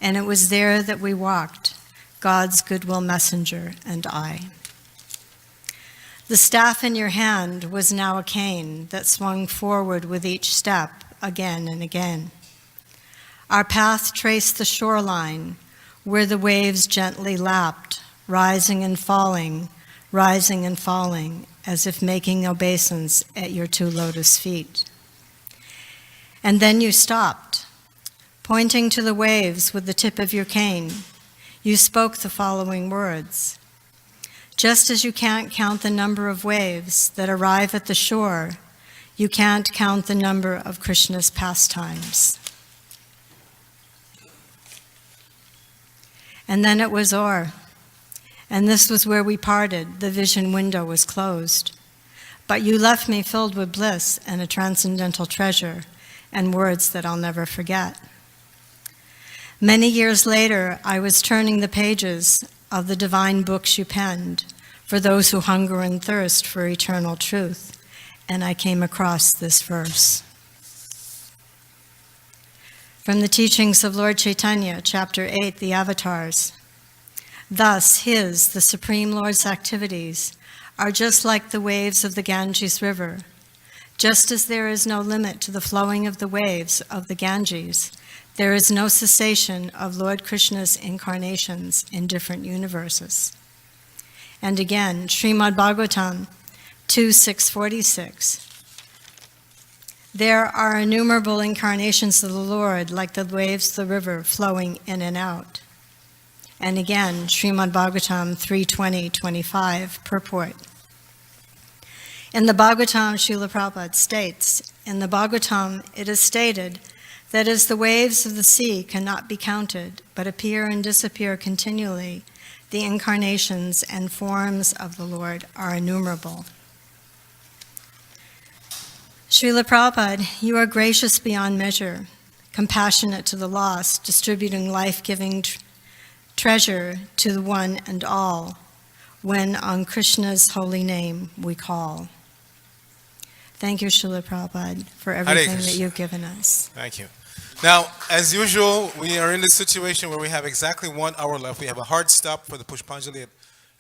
and it was there that we walked, God's goodwill messenger and I. The staff in your hand was now a cane that swung forward with each step again and again. Our path traced the shoreline where the waves gently lapped, rising and falling, as if making obeisance at your two lotus feet. And then you stopped, pointing to the waves with the tip of your cane. You spoke the following words. Just as you can't count the number of waves that arrive at the shore, you can't count the number of Krishna's pastimes. And then it was o'er. And this was where we parted. The vision window was closed. But you left me filled with bliss and a transcendental treasure and words that I'll never forget. Many years later, I was turning the pages of the divine books you penned for those who hunger and thirst for eternal truth, and I came across this verse. From the teachings of Lord Chaitanya, chapter 8, the avatars. Thus, his, the Supreme Lord's activities, are just like the waves of the Ganges River. Just as there is no limit to the flowing of the waves of the Ganges, there is no cessation of Lord Krishna's incarnations in different universes. And again, Srimad Bhagavatam 2:646. There are innumerable incarnations of the Lord like the waves of the river flowing in and out. And again, Srimad Bhagavatam 3:20-25, purport. In the Bhagavatam, Srila Prabhupada states, in the Bhagavatam it is stated that as the waves of the sea cannot be counted, but appear and disappear continually, the incarnations and forms of the Lord are innumerable. Srila Prabhupada, you are gracious beyond measure, compassionate to the lost, distributing life-giving treasure to the one and all, when on Krishna's holy name we call. Thank you, Srila Prabhupada, for everything that you've given us. Thank you. Now, as usual, we are in this situation where we have exactly 1 hour left. We have a hard stop for the Pushpanjali at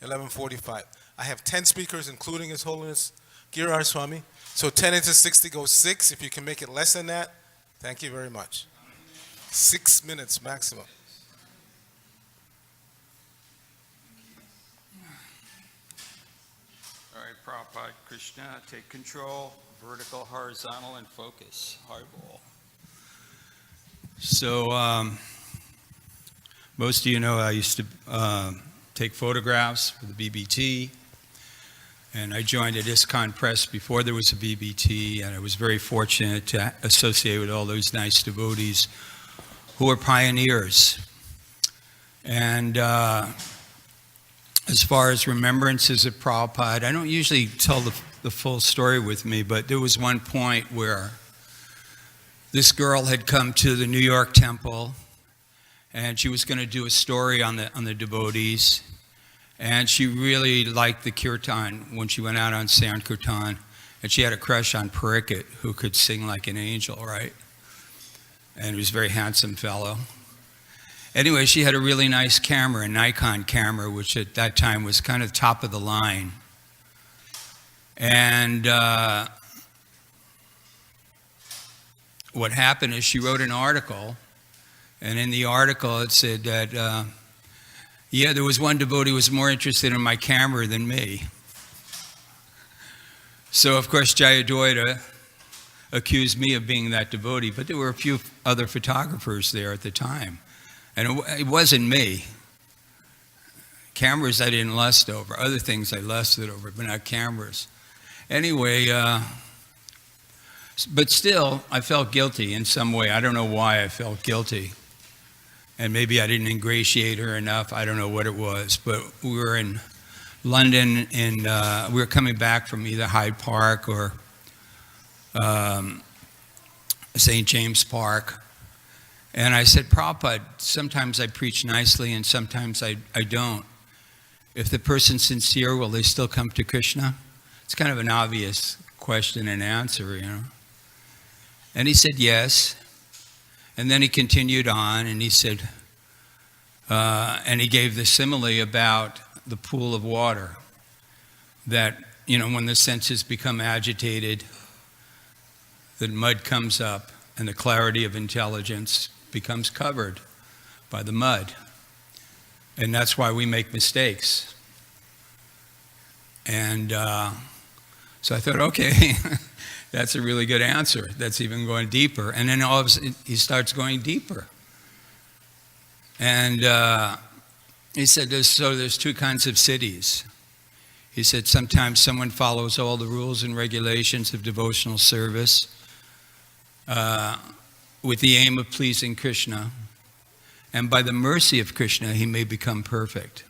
11:45. I have 10 speakers, including His Holiness Giriraj Swami. So 10 into 60 goes 6. If you can make it less than that, thank you very much. 6 minutes maximum. All right, Prabhupada, Krishna, take control, vertical, horizontal, and focus. Highball. So, most of you know I used to take photographs for the BBT, and I joined at ISKCON Press before there was a BBT, and I was very fortunate to associate with all those nice devotees who were pioneers. And as far as remembrances of Prabhupada, I don't usually tell the full story with me, but there was one point where this girl had come to the New York temple, and she was going to do a story on the devotees, and she really liked the kirtan when she went out on Sankirtan, and she had a crush on Parikit, who could sing like an angel, right? And he was a very handsome fellow. Anyway, she had a really nice camera, a Nikon camera, which at that time was kind of top of the line. And what happened is she wrote an article, and in the article it said that, there was one devotee who was more interested in my camera than me. So, of course, Jayadvaita accused me of being that devotee, but there were a few other photographers there at the time. And it wasn't me. Cameras I didn't lust over. Other things I lusted over, but not cameras. Anyway, but still, I felt guilty in some way. I don't know why I felt guilty. And maybe I didn't ingratiate her enough. I don't know what it was. But we were in London, and we were coming back from either Hyde Park or St. James Park. And I said, Prabhupada, sometimes I preach nicely and sometimes I don't. If the person's sincere, will they still come to Krishna? It's kind of an obvious question and answer, you know. And he said yes. And then he continued on, and he said, and he gave the simile about the pool of water, that, you know, when the senses become agitated, the mud comes up and the clarity of intelligence becomes covered by the mud. And that's why we make mistakes. And so I thought, okay, that's a really good answer. That's even going deeper. And then all of a sudden, he starts going deeper. And he said, there's two kinds of cities. He said, sometimes someone follows all the rules and regulations of devotional service with the aim of pleasing Krishna. And by the mercy of Krishna, he may become perfect.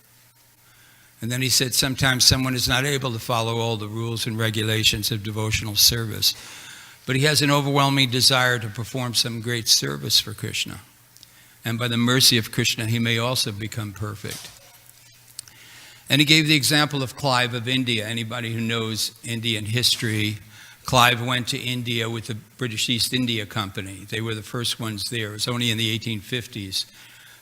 And then he said, sometimes someone is not able to follow all the rules and regulations of devotional service, but he has an overwhelming desire to perform some great service for Krishna. And by the mercy of Krishna, he may also become perfect. And he gave the example of Clive of India. Anybody who knows Indian history, Clive went to India with the British East India Company. They were the first ones there. It was only in the 1850s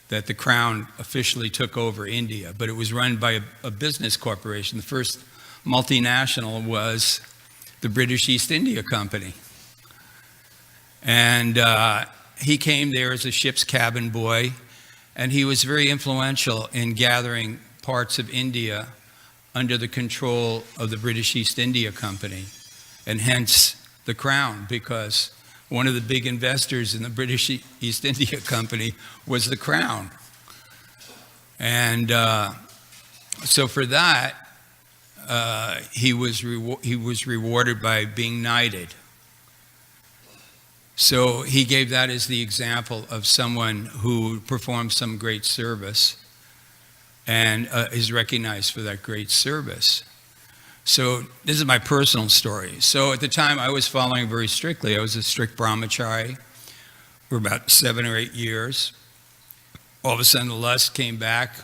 that the Crown officially took over India, but it was run by a business corporation. The first multinational was the British East India Company. And he came there as a ship's cabin boy, and he was very influential in gathering parts of India under the control of the British East India Company, and hence the Crown, because one of the big investors in the British East India Company was the Crown. And so for that, he was rewarded by being knighted. So he gave that as the example of someone who performed some great service and is recognized for that great service. So this is my personal story. So at the time I was following very strictly. I was a strict brahmachari for about 7 or 8 years. All of a sudden the lust came back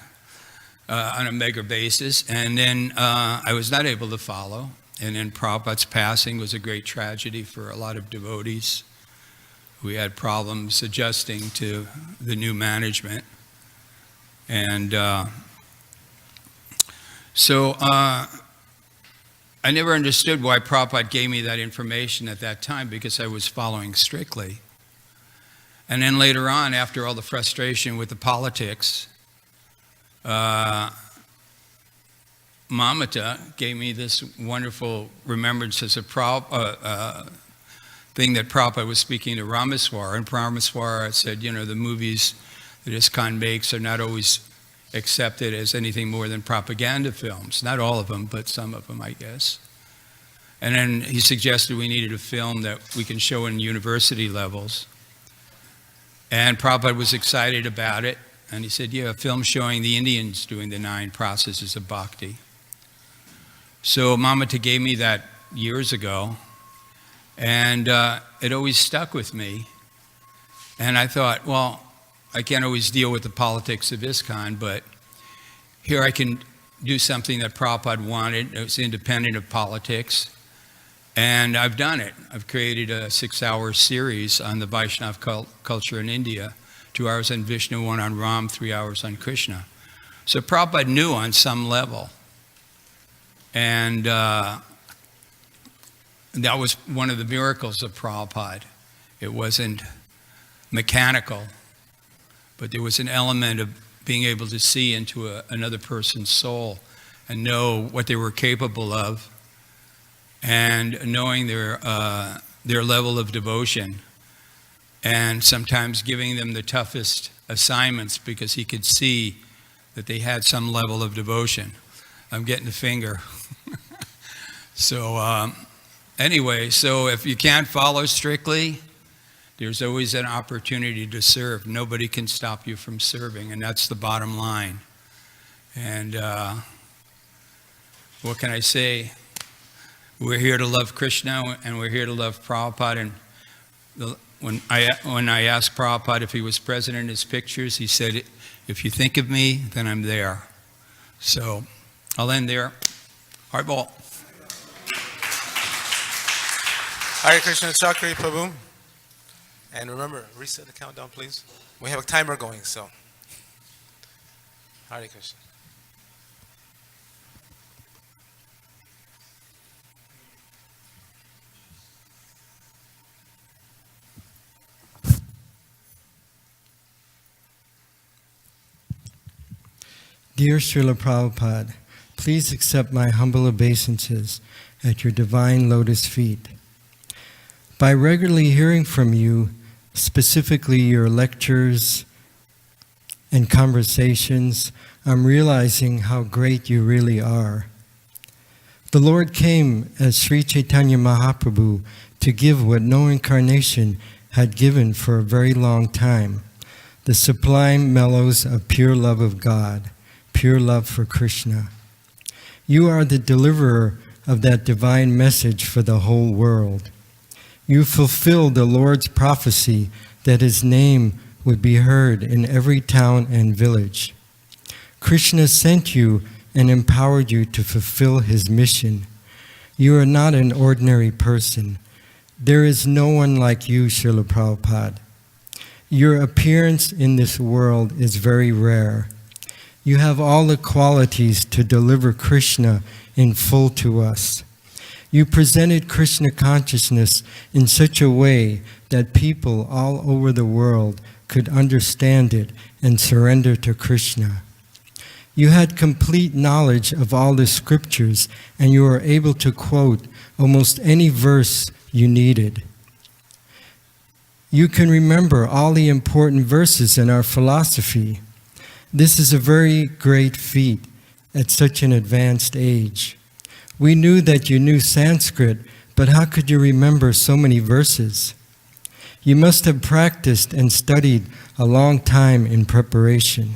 on a mega basis, and then I was not able to follow. And then Prabhupada's passing was a great tragedy for a lot of devotees. We had problems adjusting to the new management. And so I never understood why Prabhupada gave me that information at that time, because I was following strictly. And then later on, after all the frustration with the politics, Mamata gave me this wonderful remembrances of thing that Prabhupada was speaking to Ramaswara. And Ramaswara said, you know, the movies that ISKCON makes are not always accepted as anything more than propaganda films. Not all of them, but some of them, I guess. And then he suggested we needed a film that we can show in university levels. And Prabhupada was excited about it. And he said, yeah, a film showing the Indians doing the 9 processes of bhakti. So Mamata gave me that years ago, and it always stuck with me. And I thought, well, I can't always deal with the politics of ISKCON, but here I can do something that Prabhupada wanted. It was independent of politics. And I've done it. I've created a 6-hour series on the Vaishnav culture in India, 2 hours on Vishnu, 1 on Ram, 3 hours on Krishna. So Prabhupada knew on some level. And that was one of the miracles of Prabhupada. It wasn't mechanical, but there was an element of being able to see into another person's soul and know what they were capable of, and knowing their level of devotion, and sometimes giving them the toughest assignments because he could see that they had some level of devotion. I'm getting the finger. So anyway, so if you can't follow strictly, there's always an opportunity to serve. Nobody can stop you from serving, and that's the bottom line. And what can I say? We're here to love Krishna, and we're here to love Prabhupada. And when I asked Prabhupada if he was present in his pictures, he said, if you think of me, then I'm there. So I'll end there. Hardball. Hare Krishna Chakri Prabhu. And remember, reset the countdown, please. We have a timer going, so. Hare Krishna. Dear Srila Prabhupada, please accept my humble obeisances at your divine lotus feet. By regularly hearing from you, specifically your lectures and conversations, I'm realizing how great you really are. The Lord came as Sri Chaitanya Mahaprabhu to give what no incarnation had given for a very long time, the sublime mellows of pure love of God, pure love for Krishna. You are the deliverer of that divine message for the whole world. You fulfilled the Lord's prophecy that his name would be heard in every town and village. Krishna sent you and empowered you to fulfill his mission. You are not an ordinary person. There is no one like you, Srila Prabhupada. Your appearance in this world is very rare. You have all the qualities to deliver Krishna in full to us. You presented Krishna consciousness in such a way that people all over the world could understand it and surrender to Krishna. You had complete knowledge of all the scriptures, and you were able to quote almost any verse you needed. You can remember all the important verses in our philosophy. This is a very great feat at such an advanced age. We knew that you knew Sanskrit, but how could you remember so many verses? You must have practiced and studied a long time in preparation.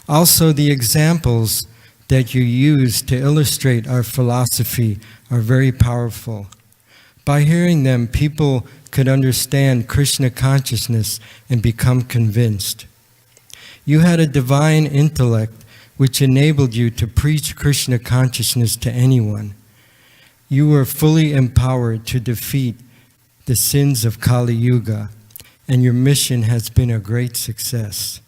Also, the examples that you use to illustrate our philosophy are very powerful. By hearing them, people could understand Krishna consciousness and become convinced. You had a divine intellect which enabled you to preach Krishna consciousness to anyone. You were fully empowered to defeat the sins of Kali Yuga, and your mission has been a great success.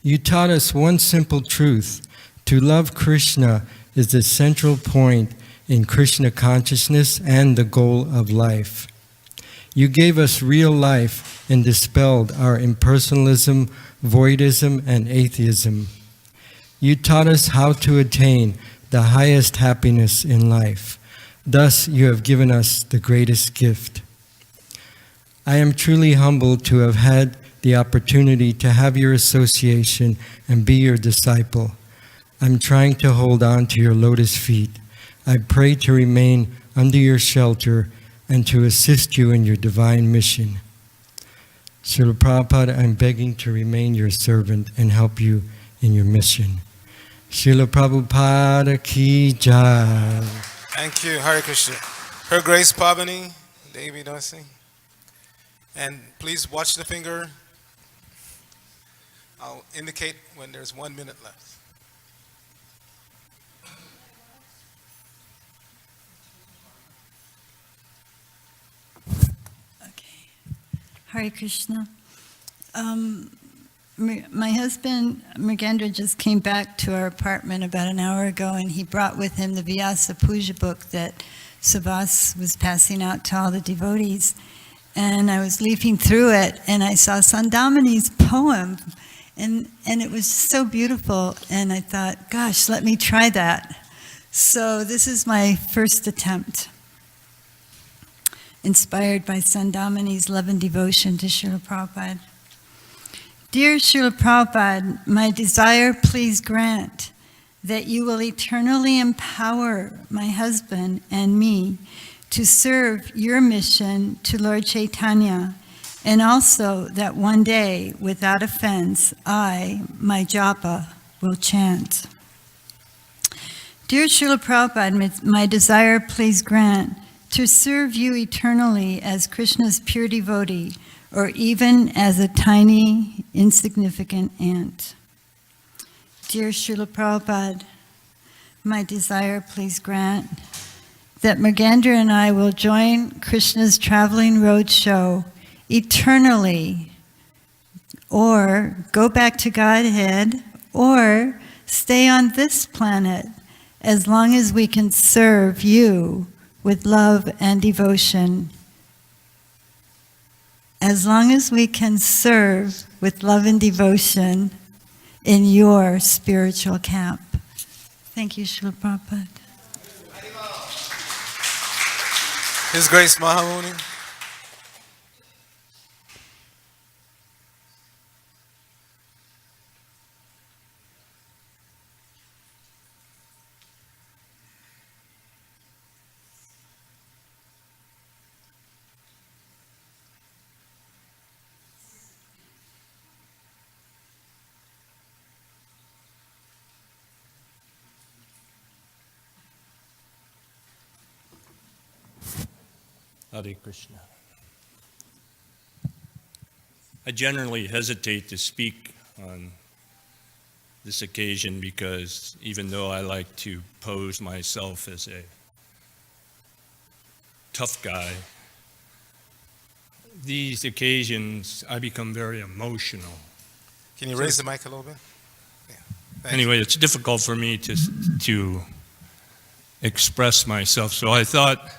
You taught us one simple truth: to love Krishna is the central point in Krishna consciousness and the goal of life. You gave us real life and dispelled our impersonalism, voidism, and atheism. You taught us how to attain the highest happiness in life. Thus, you have given us the greatest gift. I am truly humbled to have had the opportunity to have your association and be your disciple. I'm trying to hold on to your lotus feet. I pray to remain under your shelter and to assist you in your divine mission. Srila Prabhupada, I'm begging to remain your servant and help you in your mission. Srila Prabhupada ki jai. Thank you. Hare Krishna. Her Grace Pavani, Devi Dasi. And please watch the finger. I'll indicate when there's 1 minute left. Hare Krishna. My husband, Mrigendra, just came back to our apartment about an hour ago, and he brought with him the Vyasa-Puja book that Subhas was passing out to all the devotees. And I was leafing through it, and I saw Sandamani's poem, and it was so beautiful, and I thought, gosh, let me try that. So this is my first attempt, inspired by Sandamani's love and devotion to Srila Prabhupada. Dear Srila Prabhupada, my desire please grant that you will eternally empower my husband and me to serve your mission to Lord Chaitanya, and also that one day, without offense, I, my japa, will chant. Dear Srila Prabhupada, my desire please grant to serve you eternally as Krishna's pure devotee, or even as a tiny, insignificant ant. Dear Srila Prabhupada, my desire please grant that Mrigendra and I will join Krishna's traveling road show eternally, or go back to Godhead, or stay on this planet as long as we can serve you with love and devotion. As long as we can serve with love and devotion in your spiritual camp. Thank you, Srila Prabhupada. His Grace Mahamuni. Hare Krishna. I generally hesitate to speak on this occasion because even though I like to pose myself as a tough guy, these occasions I become very emotional. Can you raise the mic a little bit? Yeah. Anyway, it's difficult for me to express myself, so I thought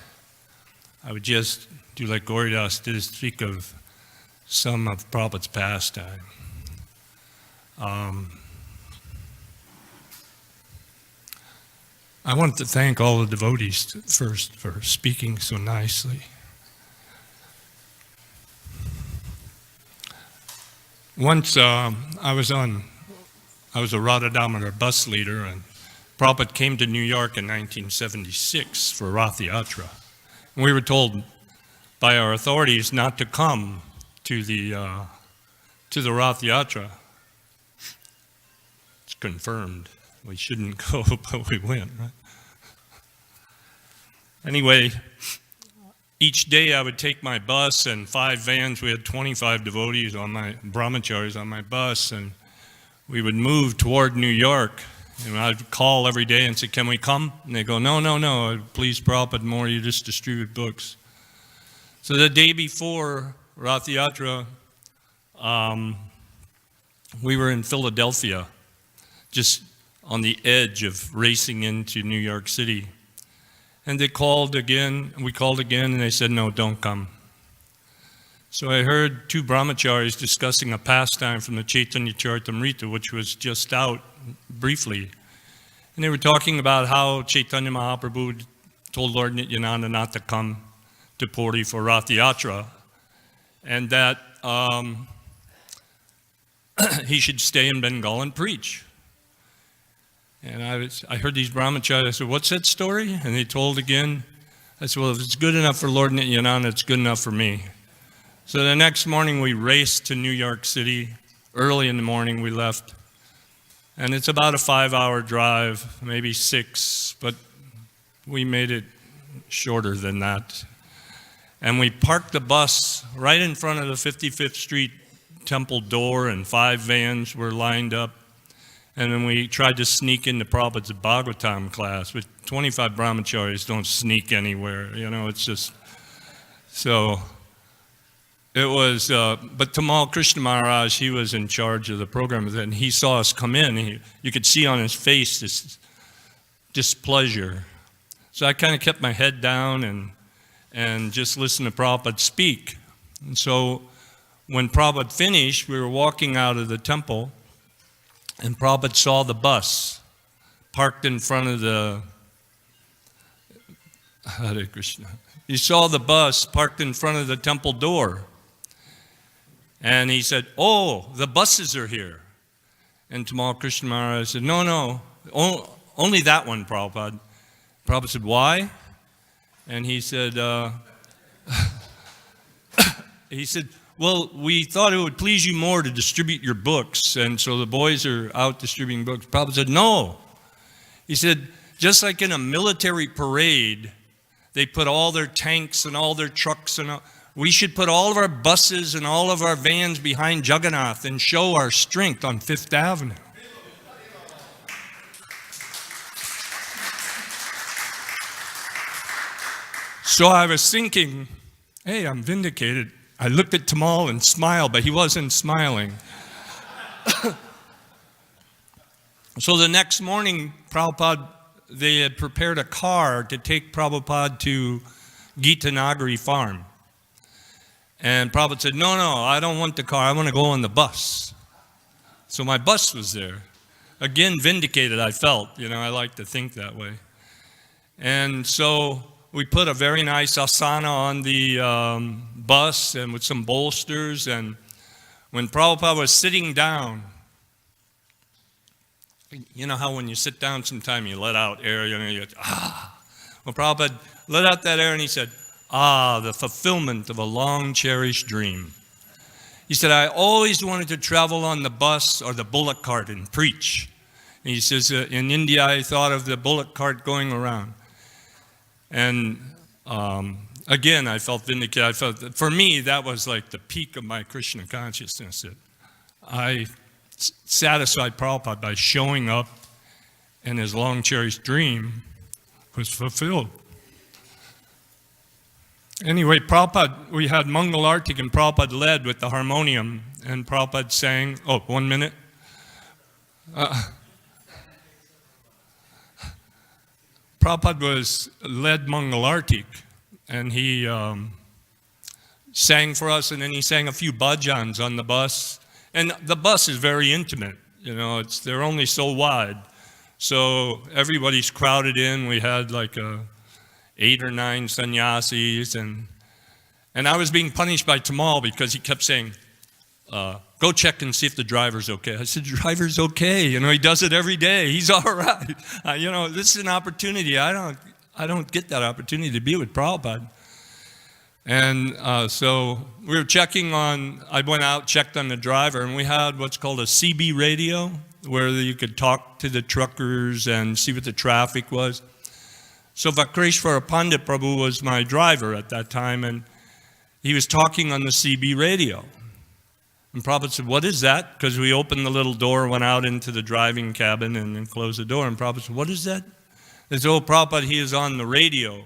I would just do like Gauridas did, speak of some of Prabhupada's pastime. I want to thank all the devotees first for speaking so nicely. Once I was a Radha Damodar bus leader, and Prabhupada came to New York in 1976 for Rath Yatra. And we were told by our authorities not to come to the Rath Yatra. It's confirmed. We shouldn't go, but we went, right? Anyway, each day I would take my bus and 5 vans. We had 25 devotees on my brahmacharis on my bus, and we would move toward New York. And I'd call every day and say, "Can we come?" And they go, No, please, Prabhupada, more, you just distribute books. So the day before Rath Yatra, we were in Philadelphia, just on the edge of racing into New York City. And they called again, and we called again, and they said, "No, don't come." So I heard 2 brahmacharis discussing a pastime from the Chaitanya Charitamrita, which was just out briefly. And they were talking about how Chaitanya Mahaprabhu told Lord Nityananda not to come to Puri for Rath Yatra, and that he should stay in Bengal and preach. And I heard these brahmacharis. I said, "What's that story?" And they told again. I said, "Well, if it's good enough for Lord Nityananda, it's good enough for me." So the next morning we raced to New York City. Early in the morning we left. And it's about a 5-hour drive, maybe 6, but we made it shorter than that. And we parked the bus right in front of the 55th Street temple door, and 5 vans were lined up. And then we tried to sneak into Prabhupada's Bhagavatam class, but 25 brahmacharis don't sneak anywhere, it's just, so it was, but Tamal Krishna Maharaj, he was in charge of the program, and he saw us come in, you could see on his face this displeasure. So I kind of kept my head down and just listened to Prabhupada speak. And so when Prabhupada finished, we were walking out of the temple, and Prabhupada saw the bus parked in front of the, Hare Krishna. He saw the bus parked in front of the temple door. And he said, "Oh, the buses are here." And Tamal Krishna Maharaj said, No, only that one, Prabhupada. Prabhupada said, "Why?" And he said, "Well, we thought it would please you more to distribute your books, and so the boys are out distributing books." Prabhupada said, "No." He said, "Just like in a military parade, they put all their tanks and all their trucks and all, we should put all of our buses and all of our vans behind Jagannath and show our strength on Fifth Avenue." So I was thinking, hey, I'm vindicated. I looked at Tamal and smiled, but he wasn't smiling. So the next morning, Prabhupada, they had prepared a car to take Prabhupada to Gita Nagari farm. And Prabhupada said, no, I don't want the car. I want to go on the bus. So my bus was there. Again, vindicated, I felt. I like to think that way. And so we put a very nice asana on the bus and with some bolsters. And when Prabhupada was sitting down, you know how when you sit down sometime you let out air, you go, ah. Well, Prabhupada let out that air and he said, the fulfillment of a long cherished dream. He said, I always wanted to travel on the bus or the bullock cart and preach. And he says, in India, I thought of the bullock cart going around. And again, I felt vindicated. I felt that for me, that was like the peak of my Krishna consciousness. That I satisfied Prabhupada by showing up, and his long cherished dream was fulfilled. Anyway, Prabhupada, we had Mangal Artik, and Prabhupada led with the harmonium, and Prabhupada sang, 1 minute. Prabhupada led Mangal Artik, and he sang for us, and then he sang a few bhajans on the bus. And the bus is very intimate, they're only so wide. So everybody's crowded in. We had like 8 or 9 sannyasis, and I was being punished by Tamal because he kept saying, go check and see if the driver's okay. I said, driver's okay. He does it every day. He's all right. This is an opportunity. I don't get that opportunity to be with Prabhupada. And so we were checking on, I went out, checked on the driver, and we had what's called a CB radio, where you could talk to the truckers and see what the traffic was. So Vakreshwara Pandit Prabhu was my driver at that time, and he was talking on the CB radio. And Prabhupada said, what is that? Because we opened the little door, went out into the driving cabin, and then closed the door. And Prabhupada said, what is that? They said, Prabhupada, he is on the radio.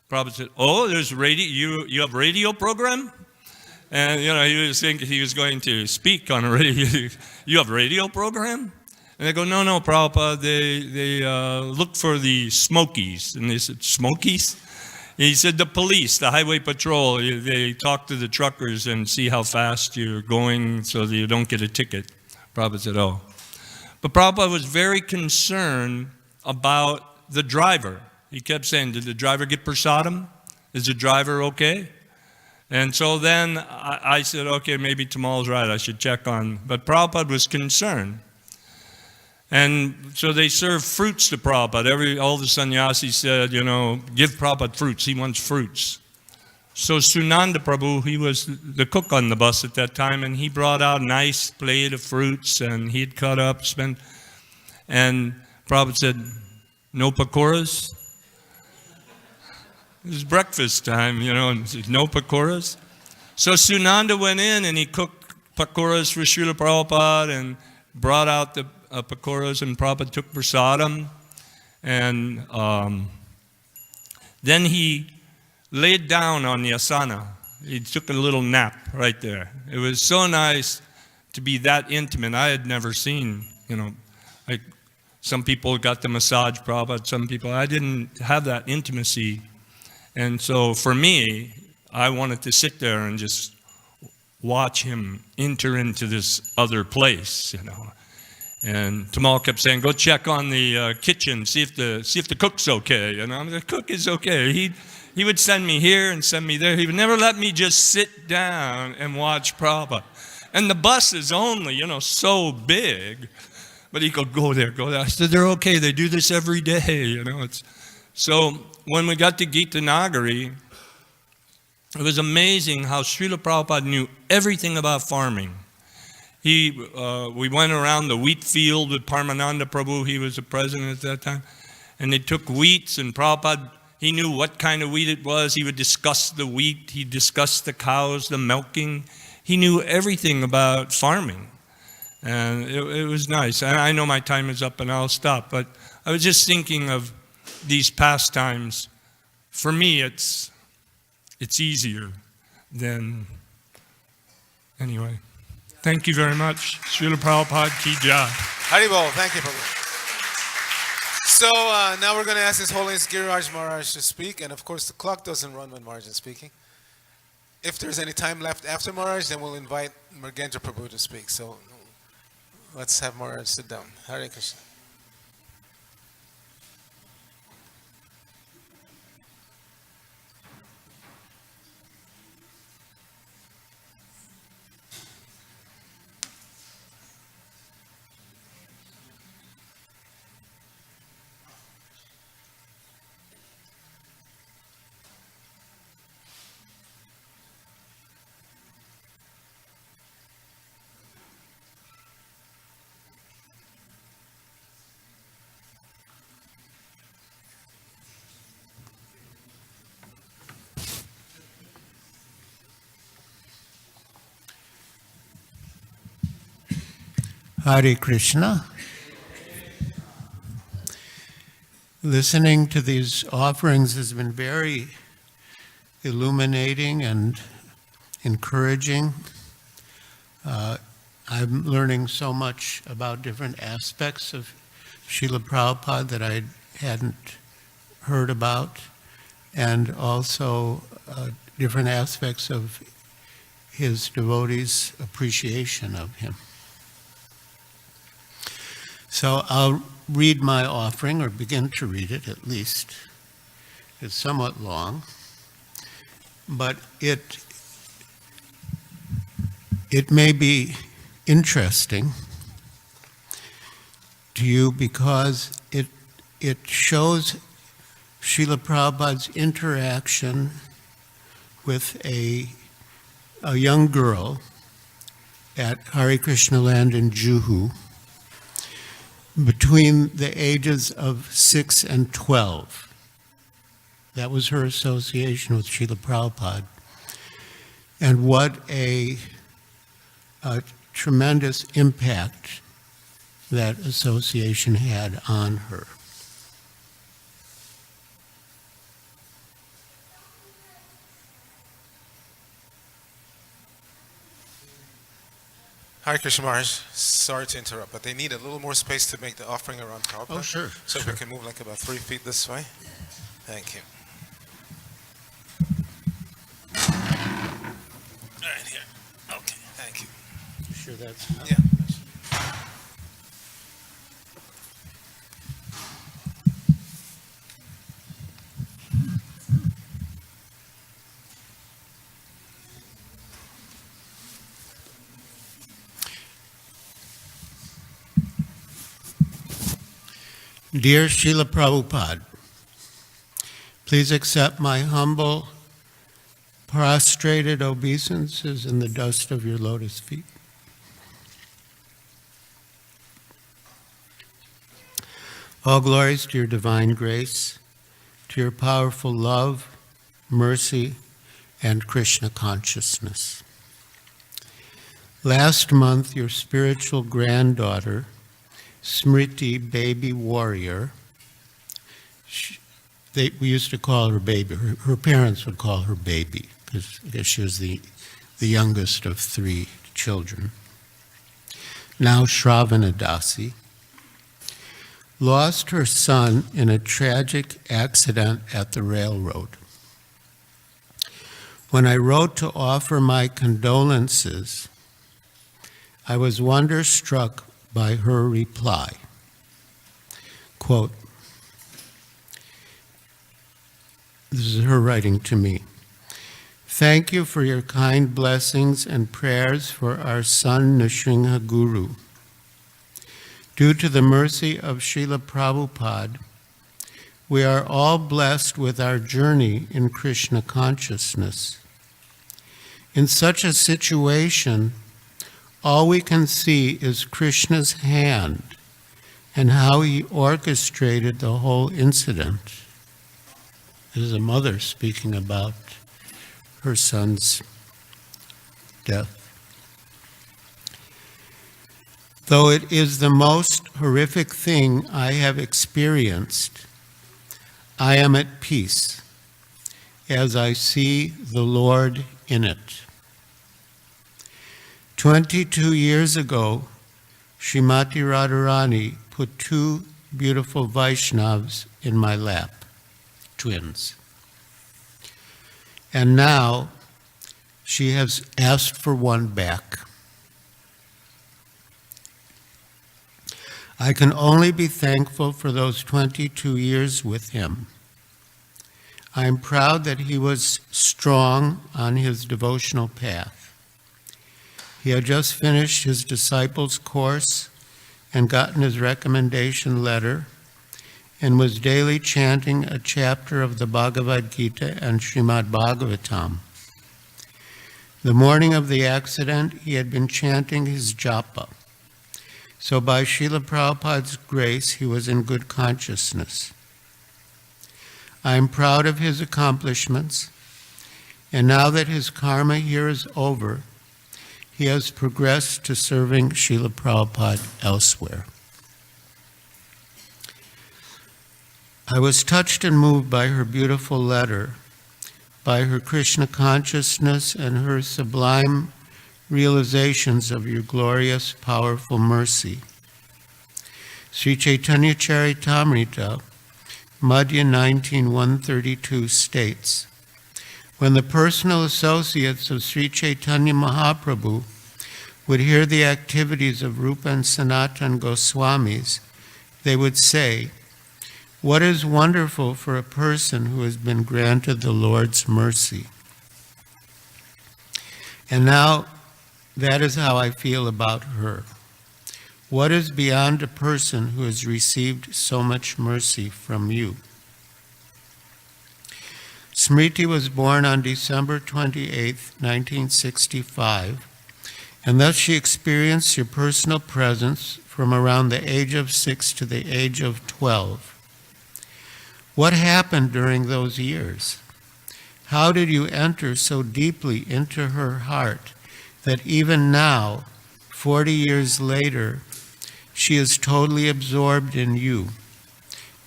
Prabhupada said, there's radio, you have radio program? And, he was thinking he was going to speak on a radio. You have radio program? And they go, no, Prabhupada, they look for the smokies. And they said, smokies? And he said, the police, the highway patrol, they talk to the truckers and see how fast you're going so that you don't get a ticket. Prabhupada said, But Prabhupada was very concerned about the driver. He kept saying, did the driver get prasadam? Is the driver okay? And so then I said, okay, maybe Tamal's right, I should check on. But Prabhupada was concerned. And so they served fruits to Prabhupada. All the sannyasis said, give Prabhupada fruits. He wants fruits. So Sunanda Prabhu, he was the cook on the bus at that time, and he brought out a nice plate of fruits, and he'd cut up, and Prabhupada said, "No pakoras?" It was breakfast time, and he said, "No pakoras?" So Sunanda went in and he cooked pakoras for Srila Prabhupada and brought out the pakoras, and Prabhupada took prasadam. And then he laid down on the asana. He took a little nap right there. It was so nice to be that intimate. I had never seen, like some people got the massage, Prabhupada, some people, I didn't have that intimacy. And so for me, I wanted to sit there and just watch him enter into this other place, And Tamal kept saying, "Go check on the kitchen, see if the cook's okay." I'm the cook is okay. He would send me here and send me there. He would never let me just sit down and watch Prabhupada. And the bus is only, so big. But he could go there. I said, "They're okay. They do this every day." So when we got to Gita Nagari, it was amazing how Srila Prabhupada knew everything about farming. We went around the wheat field with Parmananda Prabhu. He was the president at that time. And they took wheats, and Prabhupada, he knew what kind of wheat it was. He would discuss the wheat. He discussed the cows, the milking. He knew everything about farming. And it was nice. And I know my time is up and I'll stop. But I was just thinking of these pastimes. For me, it's easier than... Anyway. Thank you very much. Srila Prabhupada ki jai. Haribol, thank you, Prabhu. So now we're going to ask His Holiness Giriraj Maharaj to speak, and of course the clock doesn't run when Maharaj is speaking. If there's any time left after Maharaj, then we'll invite Mrgendra Prabhu to speak. So let's have Maharaj sit down. Hare Krishna. Hare Krishna. Listening to these offerings has been very illuminating and encouraging. I'm learning so much about different aspects of Srila Prabhupada that I hadn't heard about, and also different aspects of his devotees' appreciation of him. So I'll read my offering, or begin to read it at least. It's somewhat long, but it may be interesting to you because it shows Srila Prabhupada's interaction with a young girl at Hare Krishna land in Juhu between the ages of 6 and 12. That was her association with Srila Prabhupada. And what a tremendous impact that association had on her. Hare Krishna Maharaj, sorry to interrupt, but they need a little more space to make the offering around Prabhupada. Oh, sure. So if we can move like about 3 feet this way. Thank you. Right here. Okay, thank you. You sure that's enough? Yeah. Dear Srila Prabhupada, please accept my humble prostrated obeisances in the dust of your lotus feet. All glories to your divine grace, to your powerful love, mercy, and Krishna consciousness. Last month, your spiritual granddaughter, Smriti, baby warrior, we used to call her baby. Her parents would call her baby because I guess she was the youngest of 3 children. Now Shravanadasi lost her son in a tragic accident at the railroad. When I wrote to offer my condolences, I was wonderstruck by her reply. Quote, this is her writing to me. Thank you for your kind blessings and prayers for our son Nrsimha Guru. Due to the mercy of Srila Prabhupada, we are all blessed with our journey in Krishna consciousness. In such a situation, all we can see is Krishna's hand and how he orchestrated the whole incident. This is a mother speaking about her son's death. Though it is the most horrific thing I have experienced, I am at peace as I see the Lord in it. 22 years ago, Srimati Radharani put 2 beautiful Vaishnavas in my lap, twins. And now she has asked for one back. I can only be thankful for those 22 years with him. I am proud that he was strong on his devotional path. He had just finished his disciples' course and gotten his recommendation letter and was daily chanting a chapter of the Bhagavad Gita and Srimad Bhagavatam. The morning of the accident, he had been chanting his japa. So by Srila Prabhupada's grace, he was in good consciousness. I am proud of his accomplishments, and now that his karma here is over, he has progressed to serving Srila Prabhupada elsewhere. I was touched and moved by her beautiful letter, by her Krishna consciousness and her sublime realizations of your glorious, powerful mercy. Sri Chaitanya Charitamrita, Madhya 19:132 states, when the personal associates of Sri Chaitanya Mahaprabhu would hear the activities of Rupa and Sanatan Goswamis, they would say, what is wonderful for a person who has been granted the Lord's mercy. And now, that is how I feel about her. What is beyond a person who has received so much mercy from you? Smriti was born on December 28, 1965, and thus she experienced your personal presence from around the age of 6 to the age of 12. What happened during those years? How did you enter so deeply into her heart that even now, 40 years later, she is totally absorbed in you,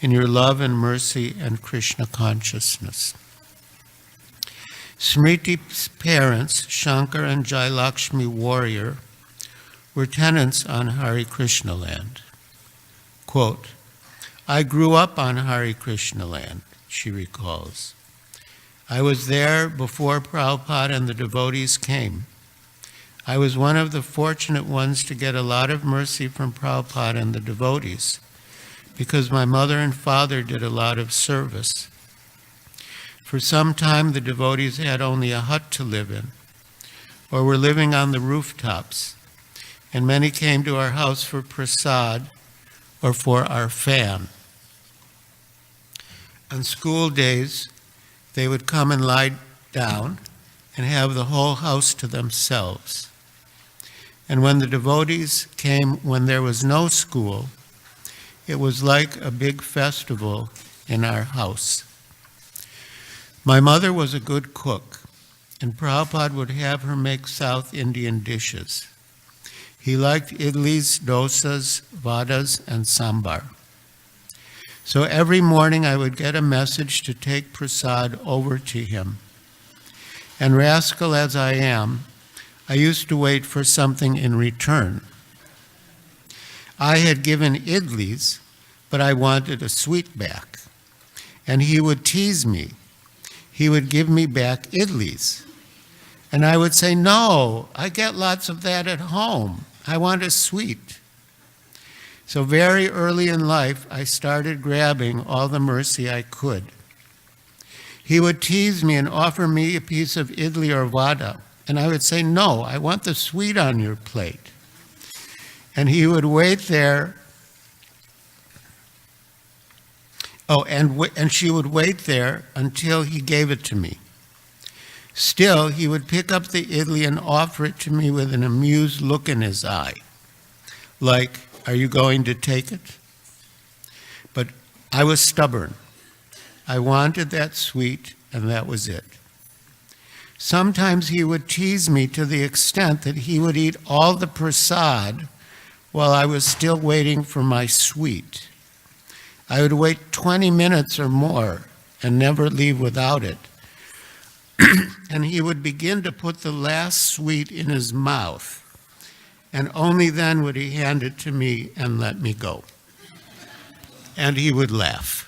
in your love and mercy and Krishna consciousness? Smriti's parents, Shankar and Jailakshmi Warrior, were tenants on Hare Krishna land. Quote, I grew up on Hare Krishna land, she recalls. I was there before Prabhupada and the devotees came. I was one of the fortunate ones to get a lot of mercy from Prabhupada and the devotees because my mother and father did a lot of service. For some time, the devotees had only a hut to live in, or were living on the rooftops, and many came to our house for prasad or for our fan. On school days, they would come and lie down, and have the whole house to themselves. And when the devotees came when there was no school, it was like a big festival in our house. My mother was a good cook, and Prabhupada would have her make South Indian dishes. He liked idlis, dosas, vadas, and sambar. So every morning I would get a message to take prasad over to him. And rascal as I am, I used to wait for something in return. I had given idlis, but I wanted a sweet back. And he would tease me. He would give me back idlis. And I would say, no, I get lots of that at home. I want a sweet. So very early in life, I started grabbing all the mercy I could. He would tease me and offer me a piece of idli or vada. And I would say, no, I want the sweet on your plate. And he would wait there. Oh, and she would wait there until he gave it to me. Still, he would pick up the idli and offer it to me with an amused look in his eye, like, are you going to take it? But I was stubborn. I wanted that sweet, and that was it. Sometimes he would tease me to the extent that he would eat all the prasad while I was still waiting for my sweet. I would wait 20 minutes or more and never leave without it. And he would begin to put the last sweet in his mouth, and only then would he hand it to me and let me go. And he would laugh.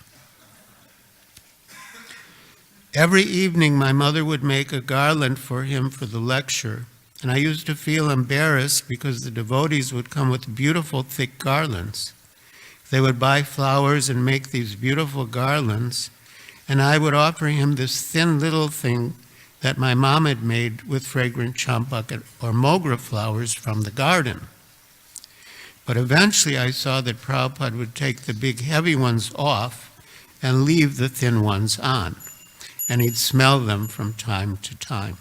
Every evening, my mother would make a garland for him for the lecture, and I used to feel embarrassed because the devotees would come with beautiful, thick garlands. They would buy flowers and make these beautiful garlands, and I would offer him this thin little thing that my mom had made with fragrant champak or mogra flowers from the garden. But eventually I saw that Prabhupada would take the big heavy ones off and leave the thin ones on, and he'd smell them from time to time.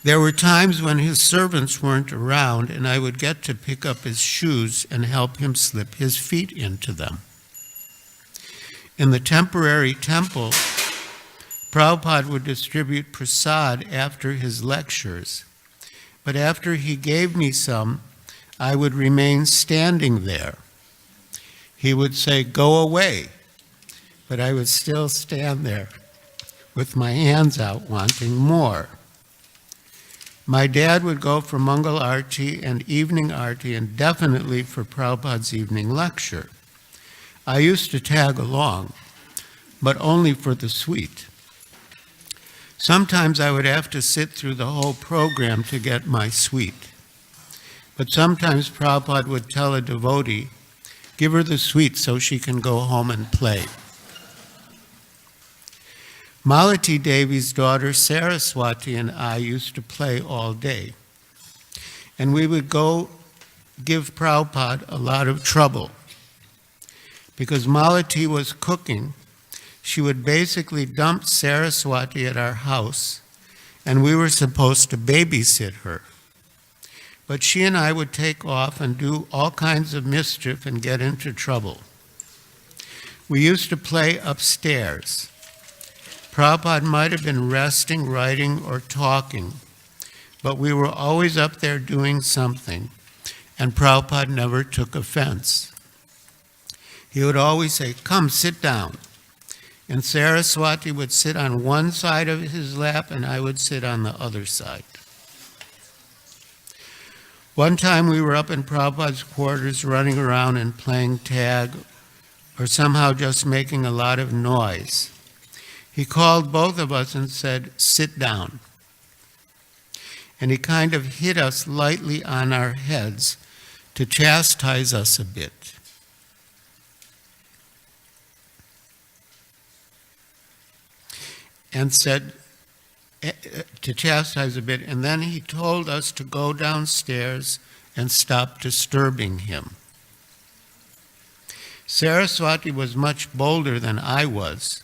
There were times when his servants weren't around, and I would get to pick up his shoes and help him slip his feet into them. In the temporary temple, Prabhupada would distribute prasad after his lectures, but after he gave me some, I would remain standing there. He would say, go away, but I would still stand there with my hands out wanting more. My dad would go for Mangal Arti and evening Arti and definitely for Prabhupada's evening lecture. I used to tag along, but only for the sweet. Sometimes I would have to sit through the whole program to get my sweet. But sometimes Prabhupada would tell a devotee, give her the sweet so she can go home and play. Malati Devi's daughter Saraswati and I used to play all day. And we would go give Prabhupada a lot of trouble. Because Malati was cooking, she would basically dump Saraswati at our house, and we were supposed to babysit her. But she and I would take off and do all kinds of mischief and get into trouble. We used to play upstairs. Prabhupada might have been resting, writing, or talking, but we were always up there doing something, and Prabhupada never took offense. He would always say, come, sit down. And Saraswati would sit on one side of his lap, and I would sit on the other side. One time we were up in Prabhupada's quarters running around and playing tag, or somehow just making a lot of noise. He called both of us and said, sit down. And he kind of hit us lightly on our heads to chastise us a bit. And said, to chastise a bit, and then he told us to go downstairs and stop disturbing him. Saraswati was much bolder than I was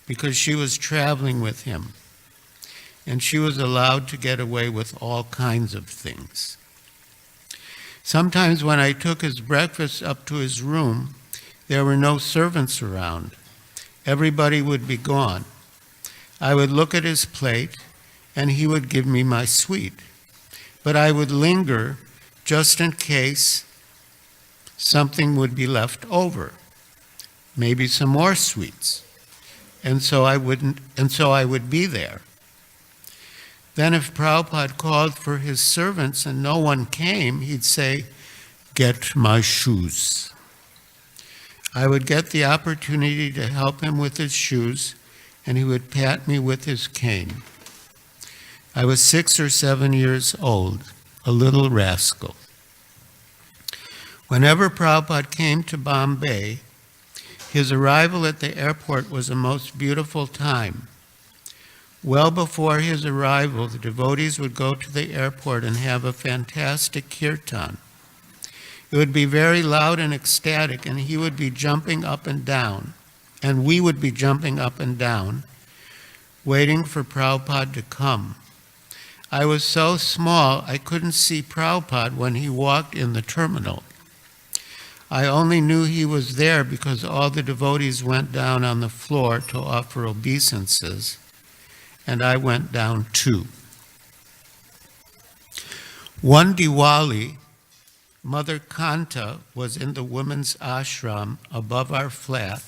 because she was traveling with him. and she was allowed to get away with all kinds of things. Sometimes when I took his breakfast up to his room, there were no servants around. Everybody would be gone. I would look at his plate, and he would give me my sweet. But I would linger just in case something would be left over, maybe some more sweets. And so I would be there. Then if Prabhupada called for his servants and no one came, he'd say, "Get my shoes." I would get the opportunity to help him with his shoes, and he would pat me with his cane. I was 6 or 7 years old, a little rascal. Whenever Prabhupada came to Bombay, his arrival at the airport was a most beautiful time. Well before his arrival, the devotees would go to the airport and have a fantastic kirtan. It would be very loud and ecstatic, and he would be jumping up and down, and we would be jumping up and down, waiting for Prabhupada to come. I was so small I couldn't see Prabhupada when he walked in the terminal. I only knew he was there because all the devotees went down on the floor to offer obeisances, and I went down too. One Diwali, Mother Kanta was in the women's ashram above our flat,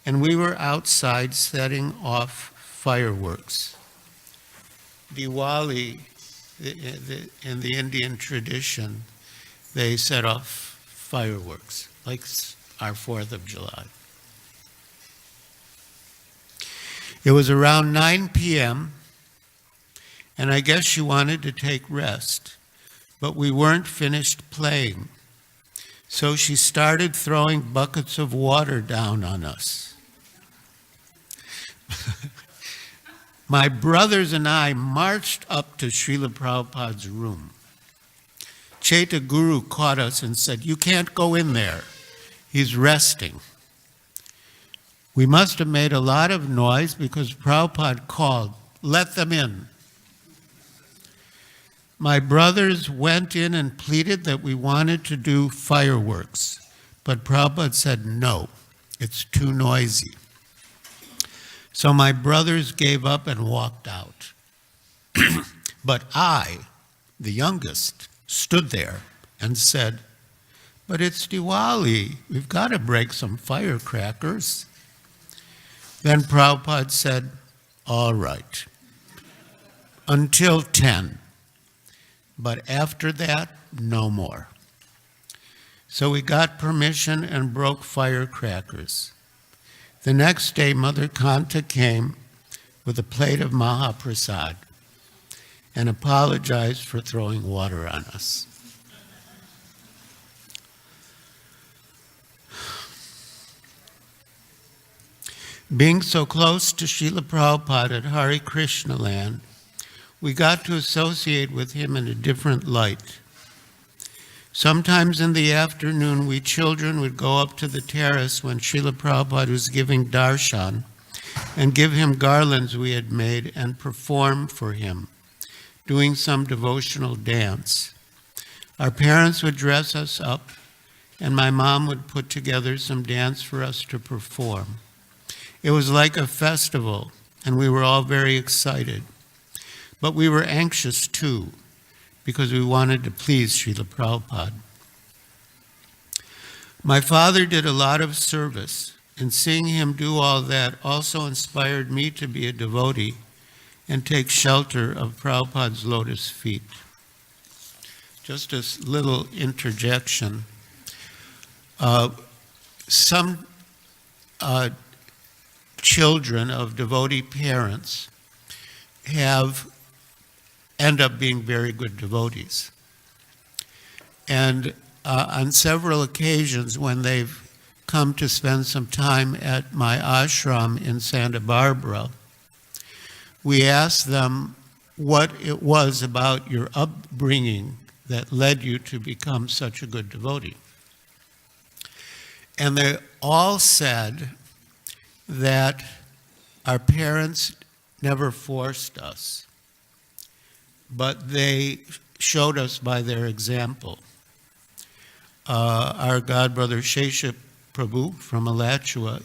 and we were outside setting off fireworks. Diwali, in the Indian tradition, they set off fireworks, like our 4th of July. It was around 9 p.m., and I guess she wanted to take rest, but we weren't finished playing. So she started throwing buckets of water down on us. My brothers and I marched up to Srila Prabhupada's room. Chaita Guru caught us and said, "You can't go in there. He's resting." We must have made a lot of noise because Prabhupada called, "Let them in." My brothers went in and pleaded that we wanted to do fireworks, but Prabhupada said, "No, it's too noisy." So my brothers gave up and walked out. But I, the youngest, stood there and said, "But it's Diwali. We've got to break some firecrackers." Then Prabhupada said, "All right, until 10. But after that, no more." So we got permission and broke firecrackers. The next day, Mother Kanta came with a plate of Mahaprasad and apologized for throwing water on us. Being so close to Srila Prabhupada at Hare Krishna land, we got to associate with him in a different light. Sometimes in the afternoon, we children would go up to the terrace when Srila Prabhupada was giving darshan and give him garlands we had made and perform for him, doing some devotional dance. Our parents would dress us up, and my mom would put together some dance for us to perform. It was like a festival, and we were all very excited. But we were anxious too, because we wanted to please Srila Prabhupada. My father did a lot of service, and seeing him do all that also inspired me to be a devotee and take shelter of Prabhupada's lotus feet. Just a little interjection. Some children of devotee parents end up being very good devotees. And on several occasions when they've come to spend some time at my ashram in Santa Barbara, we asked them what it was about your upbringing that led you to become such a good devotee. And they all said that our parents never forced us, but they showed us by their example. Our godbrother Shesha Prabhu from Alachua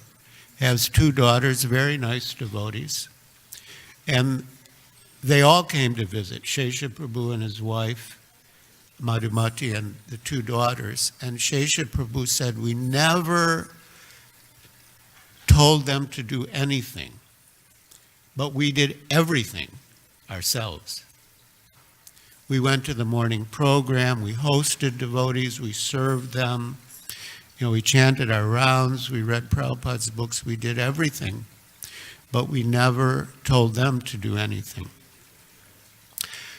has 2 daughters, very nice devotees, and they all came to visit, Shesha Prabhu and his wife, Madhumati, and the 2 daughters. And Shesha Prabhu said, we never told them to do anything, but we did everything ourselves. We went to the morning program, we hosted devotees, we served them, we chanted our rounds, we read Prabhupada's books, we did everything, but we never told them to do anything.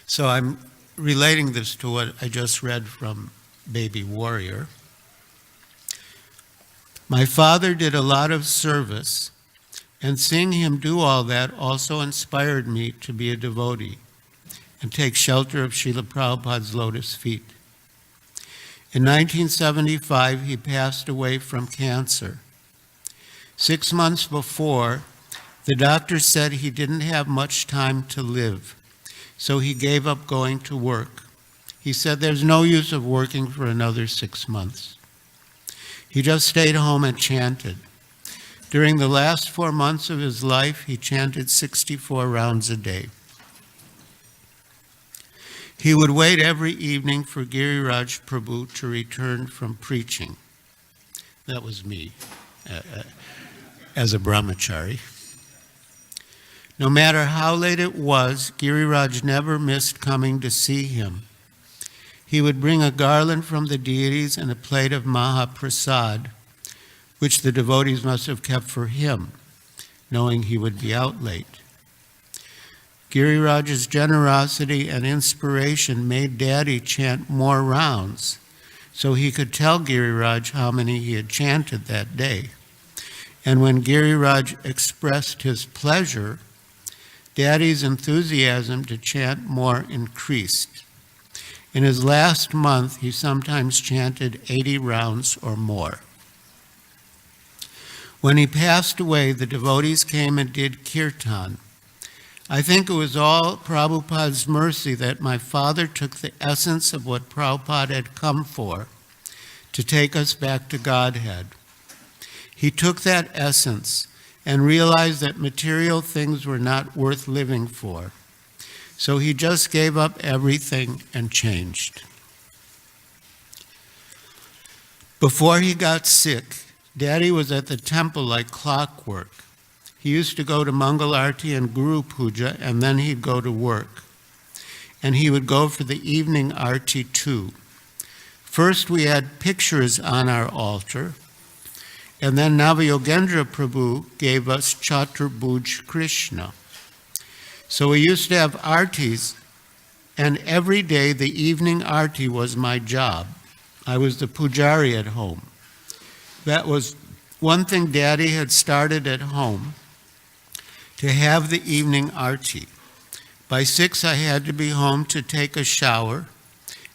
So I'm relating this to what I just read from Baby Warrior. My father did a lot of service, and seeing him do all that also inspired me to be a devotee and take shelter of Srila Prabhupada's lotus feet. In 1975, he passed away from cancer. 6 months before, the doctor said he didn't have much time to live, so he gave up going to work. He said there's no use of working for another 6 months. He just stayed home and chanted. During the last 4 months of his life, he chanted 64 rounds a day. He would wait every evening for Giriraj Prabhu to return from preaching. That was me, as a brahmachari. No matter how late it was, Giriraj never missed coming to see him. He would bring a garland from the deities and a plate of Mahaprasad, which the devotees must have kept for him, knowing he would be out late. Giriraj's generosity and inspiration made Daddy chant more rounds, so he could tell Giriraj how many he had chanted that day. And when Giriraj expressed his pleasure, Daddy's enthusiasm to chant more increased. In his last month, he sometimes chanted 80 rounds or more. When he passed away, the devotees came and did kirtan. I think it was all Prabhupada's mercy that my father took the essence of what Prabhupada had come for, to take us back to Godhead. He took that essence and realized that material things were not worth living for. So he just gave up everything and changed. Before he got sick, Daddy was at the temple like clockwork. He used to go to Mangal Arti and Guru Puja, and then he'd go to work. And he would go for the evening Arti too. First we had pictures on our altar, and then Navayogendra Prabhu gave us Chaturbhuj Krishna. So we used to have artis, and every day the evening arti was my job. I was the pujari at home. That was one thing Daddy had started at home, to have the evening arti. By 6, I had to be home to take a shower,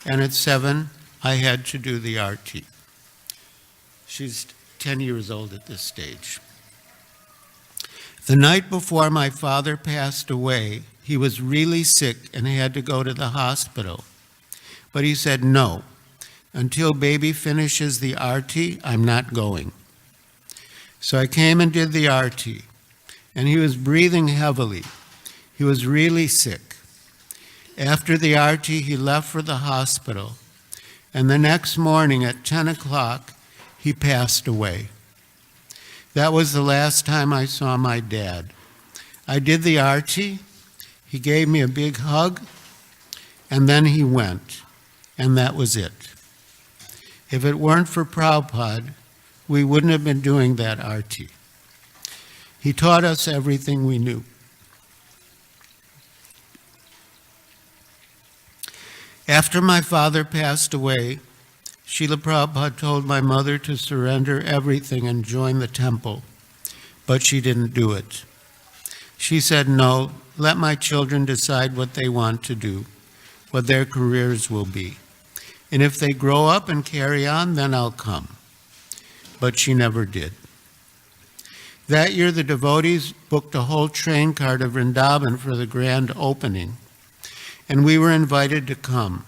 and at 7, I had to do the arti. She's 10 years old at this stage. The night before my father passed away, he was really sick and he had to go to the hospital. But he said, no, until baby finishes the arti, I'm not going. So I came and did the arti, and he was breathing heavily. He was really sick. After the arti, he left for the hospital, and the next morning at 10 o'clock, he passed away. That was the last time I saw my dad. I did the arti, he gave me a big hug, and then he went, and that was it. If it weren't for Prabhupada, we wouldn't have been doing that arti. He taught us everything we knew. After my father passed away, Srila Prabhupada told my mother to surrender everything and join the temple, but she didn't do it. She said, no, let my children decide what they want to do, what their careers will be. And if they grow up and carry on, then I'll come. But she never did. That year, the devotees booked a whole train car to Vrindavan for the grand opening, and we were invited to come.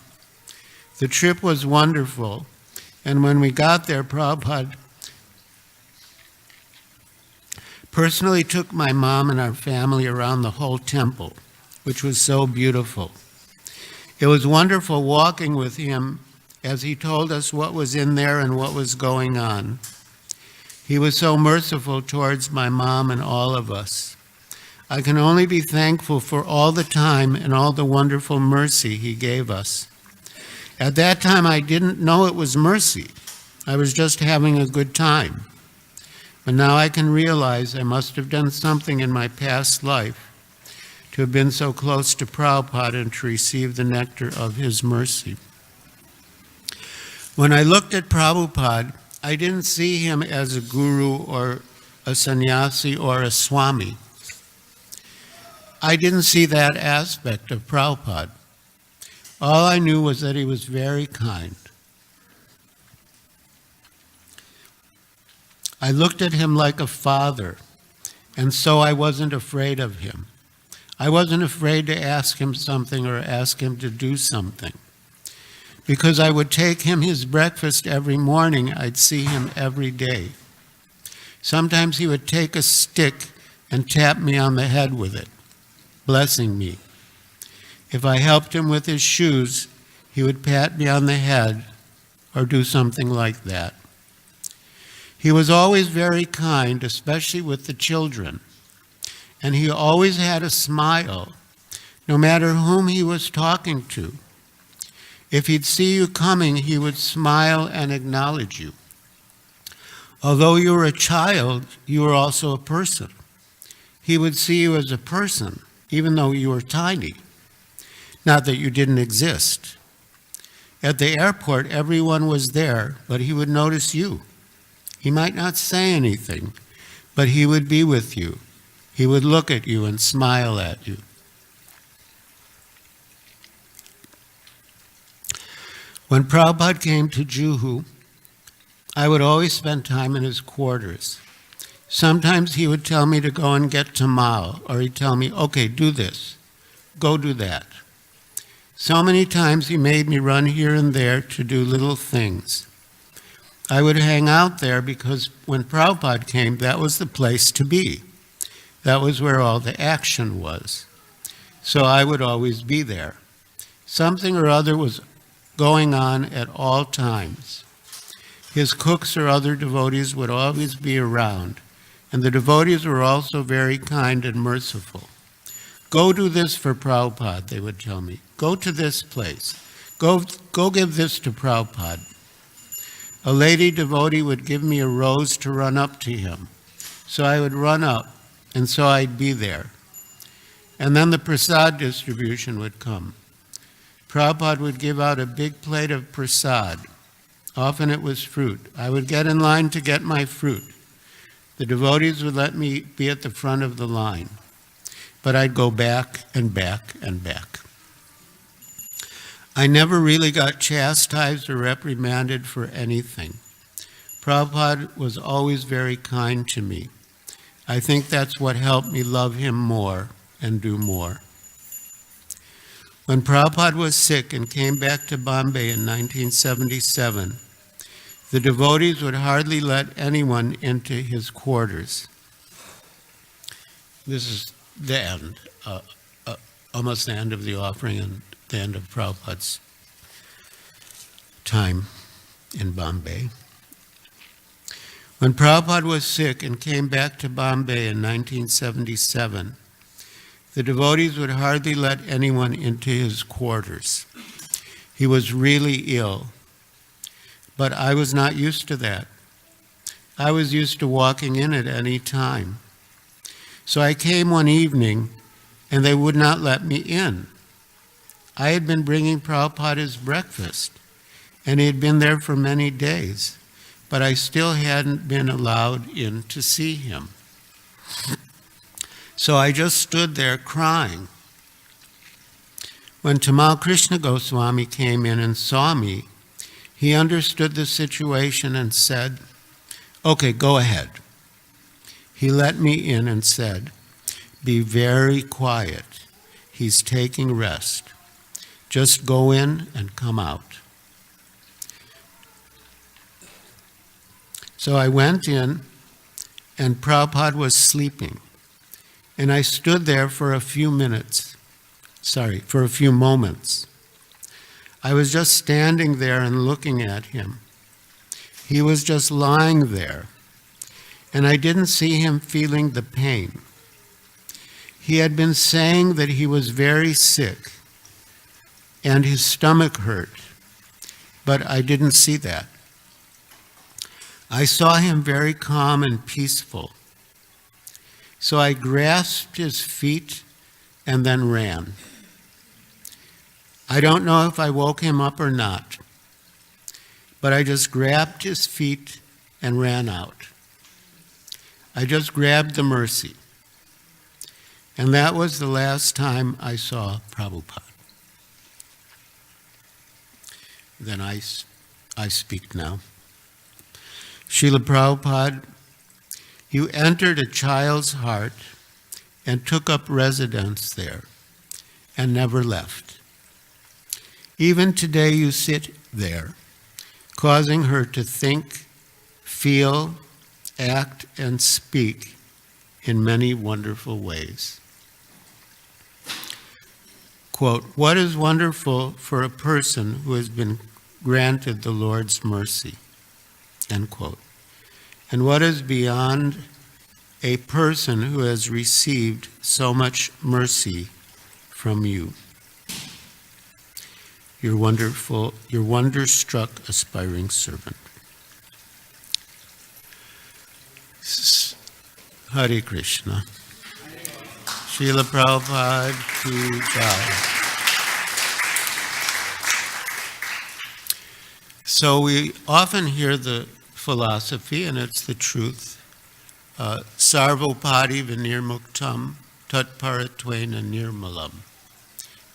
The trip was wonderful, and when we got there, Prabhupada personally took my mom and our family around the whole temple, which was so beautiful. It was wonderful walking with him as he told us what was in there and what was going on. He was so merciful towards my mom and all of us. I can only be thankful for all the time and all the wonderful mercy he gave us. At that time, I didn't know it was mercy. I was just having a good time. But now I can realize I must have done something in my past life to have been so close to Prabhupada and to receive the nectar of his mercy. When I looked at Prabhupada, I didn't see him as a guru or a sannyasi or a swami. I didn't see that aspect of Prabhupada. All I knew was that he was very kind. I looked at him like a father, and so I wasn't afraid of him. I wasn't afraid to ask him something or ask him to do something. Because I would take him his breakfast every morning, I'd see him every day. Sometimes he would take a stick and tap me on the head with it, blessing me. If I helped him with his shoes, he would pat me on the head or do something like that. He was always very kind, especially with the children. And he always had a smile, no matter whom he was talking to. If he'd see you coming, he would smile and acknowledge you. Although you were a child, you were also a person. He would see you as a person, even though you were tiny. Not that you didn't exist. At the airport, everyone was there, but he would notice you. He might not say anything, but he would be with you. He would look at you and smile at you. When Prabhupada came to Juhu, I would always spend time in his quarters. Sometimes he would tell me to go and get tamal, or he'd tell me, okay, do this, go do that. So many times he made me run here and there to do little things. I would hang out there because when Prabhupada came, that was the place to be. That was where all the action was. So I would always be there. Something or other was going on at all times. His cooks or other devotees would always be around, and the devotees were also very kind and merciful. Go do this for Prabhupada, they would tell me. Go to this place. Go give this to Prabhupada. A lady devotee would give me a rose to run up to him. So I would run up, and so I'd be there. And then the prasad distribution would come. Prabhupada would give out a big plate of prasad. Often it was fruit. I would get in line to get my fruit. The devotees would let me be at the front of the line. But I'd go back and back and back. I never really got chastised or reprimanded for anything. Prabhupada was always very kind to me. I think that's what helped me love him more and do more. When Prabhupada was sick and came back to Bombay in 1977, the devotees would hardly let anyone into his quarters. This is the end, almost the end of the offering and the end of Prabhupada's time in Bombay. When Prabhupada was sick and came back to Bombay in 1977, the devotees would hardly let anyone into his quarters. He was really ill, but I was not used to that. I was used to walking in at any time. So I came one evening, and they would not let me in. I had been bringing Prabhupada his breakfast, and he had been there for many days, but I still hadn't been allowed in to see him. So I just stood there crying. When Tamal Krishna Goswami came in and saw me, he understood the situation and said, okay, go ahead. He let me in and said, "Be very quiet. He's taking rest. Just go in and come out." So I went in, and Prabhupada was sleeping. And I stood there for a few moments. I was just standing there and looking at him. He was just lying there, and I didn't see him feeling the pain. He had been saying that he was very sick and his stomach hurt, but I didn't see that. I saw him very calm and peaceful. So I grasped his feet and then ran. I don't know if I woke him up or not, but I just grabbed his feet and ran out. I just grabbed the mercy. And that was the last time I saw Prabhupada. Then I speak now. Srila Prabhupada, you entered a child's heart and took up residence there and never left. Even today you sit there, causing her to think, feel, act, and speak in many wonderful ways. Quote, "What is wonderful for a person who has been granted the Lord's mercy?" End quote. "And what is beyond a person who has received so much mercy from you? Your wonder-struck aspiring servant." Hare Krishna. Srila Prabhupada ki jai. So we often hear the philosophy, and it's the truth. Sarvopadi vinirmuktam tat paratvena nirmalam.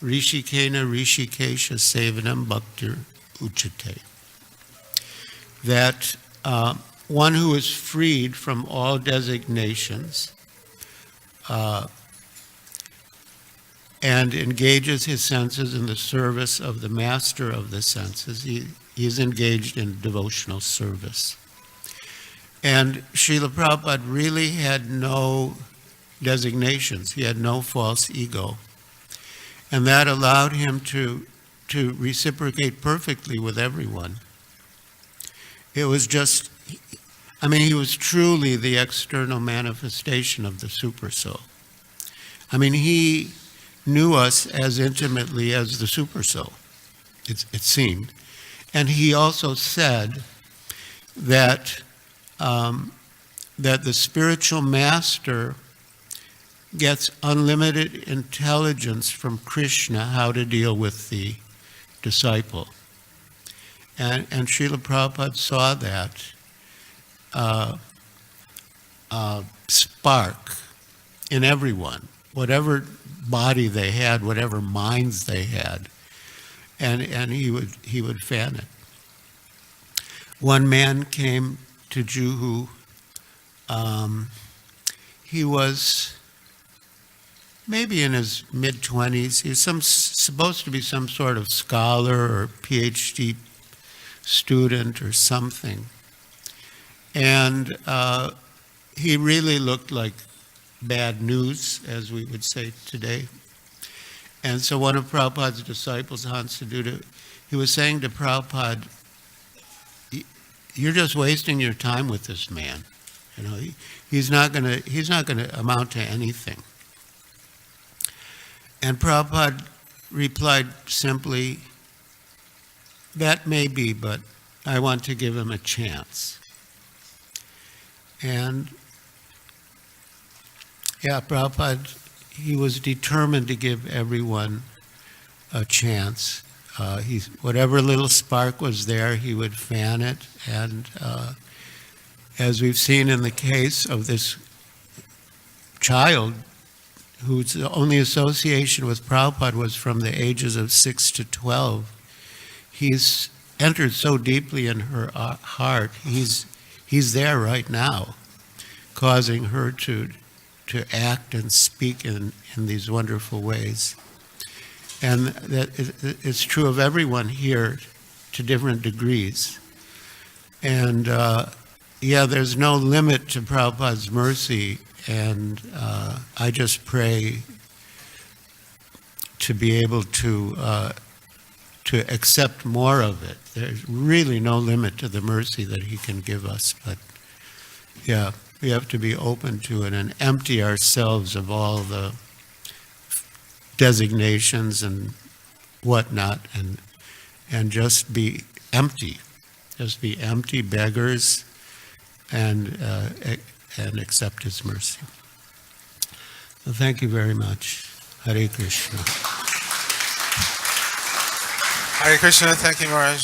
Rishikena rishikesha sevanam bhaktir uchate. That one who is freed from all designations and engages his senses in the service of the master of the senses, he is engaged in devotional service. And Srila Prabhupada really had no designations. He had no false ego. And that allowed him to reciprocate perfectly with everyone. It was just, he was truly the external manifestation of the Supersoul. He knew us as intimately as the Supersoul, it seemed. And he also said that the spiritual master gets unlimited intelligence from Krishna how to deal with the disciple. And Srila Prabhupada saw that spark in everyone, whatever body they had, whatever minds they had, and he would fan it. One man came to Juhu. He was maybe in his mid-20s. He was supposed to be some sort of scholar or PhD student or something. And he really looked like bad news, as we would say today. And so one of Prabhupada's disciples, Hansaduta, he was saying to Prabhupada, "You're just wasting your time with this man. He's not going to amount to anything." And Prabhupada replied simply, "That may be, but I want to give him a chance." And Prabhupada, he was determined to give everyone a chance. Whatever little spark was there, he would fan it. And as we've seen in the case of this child, whose only association with Prabhupada was from the ages of 6 to 12, he's entered so deeply in her heart. He's there right now. causing her to act and speak in these wonderful ways. And that it's true of everyone here to different degrees. And there's no limit to Prabhupada's mercy, and I just pray to be able to accept more of it. There's really no limit to the mercy that he can give us, but yeah, we have to be open to it and empty ourselves of all the designations and whatnot, and just be empty. Just be empty beggars and accept his mercy. So thank you very much. Hare Krishna. Hare Krishna, thank you, Maharaj.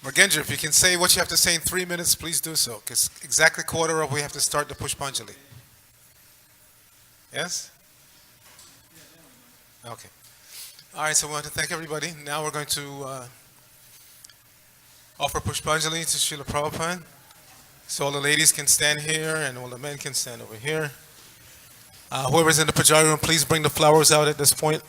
Magendra, if you can say what you have to say in 3 minutes, please do so, because exactly quarter of we have to start the Pushpanjali. Yes? Okay. All right, so we want to thank everybody. Now we're going to offer Pushpanjali to Srila Prabhupada. So all the ladies can stand here and all the men can stand over here. Whoever's in the Pujari room, please bring the flowers out at this point.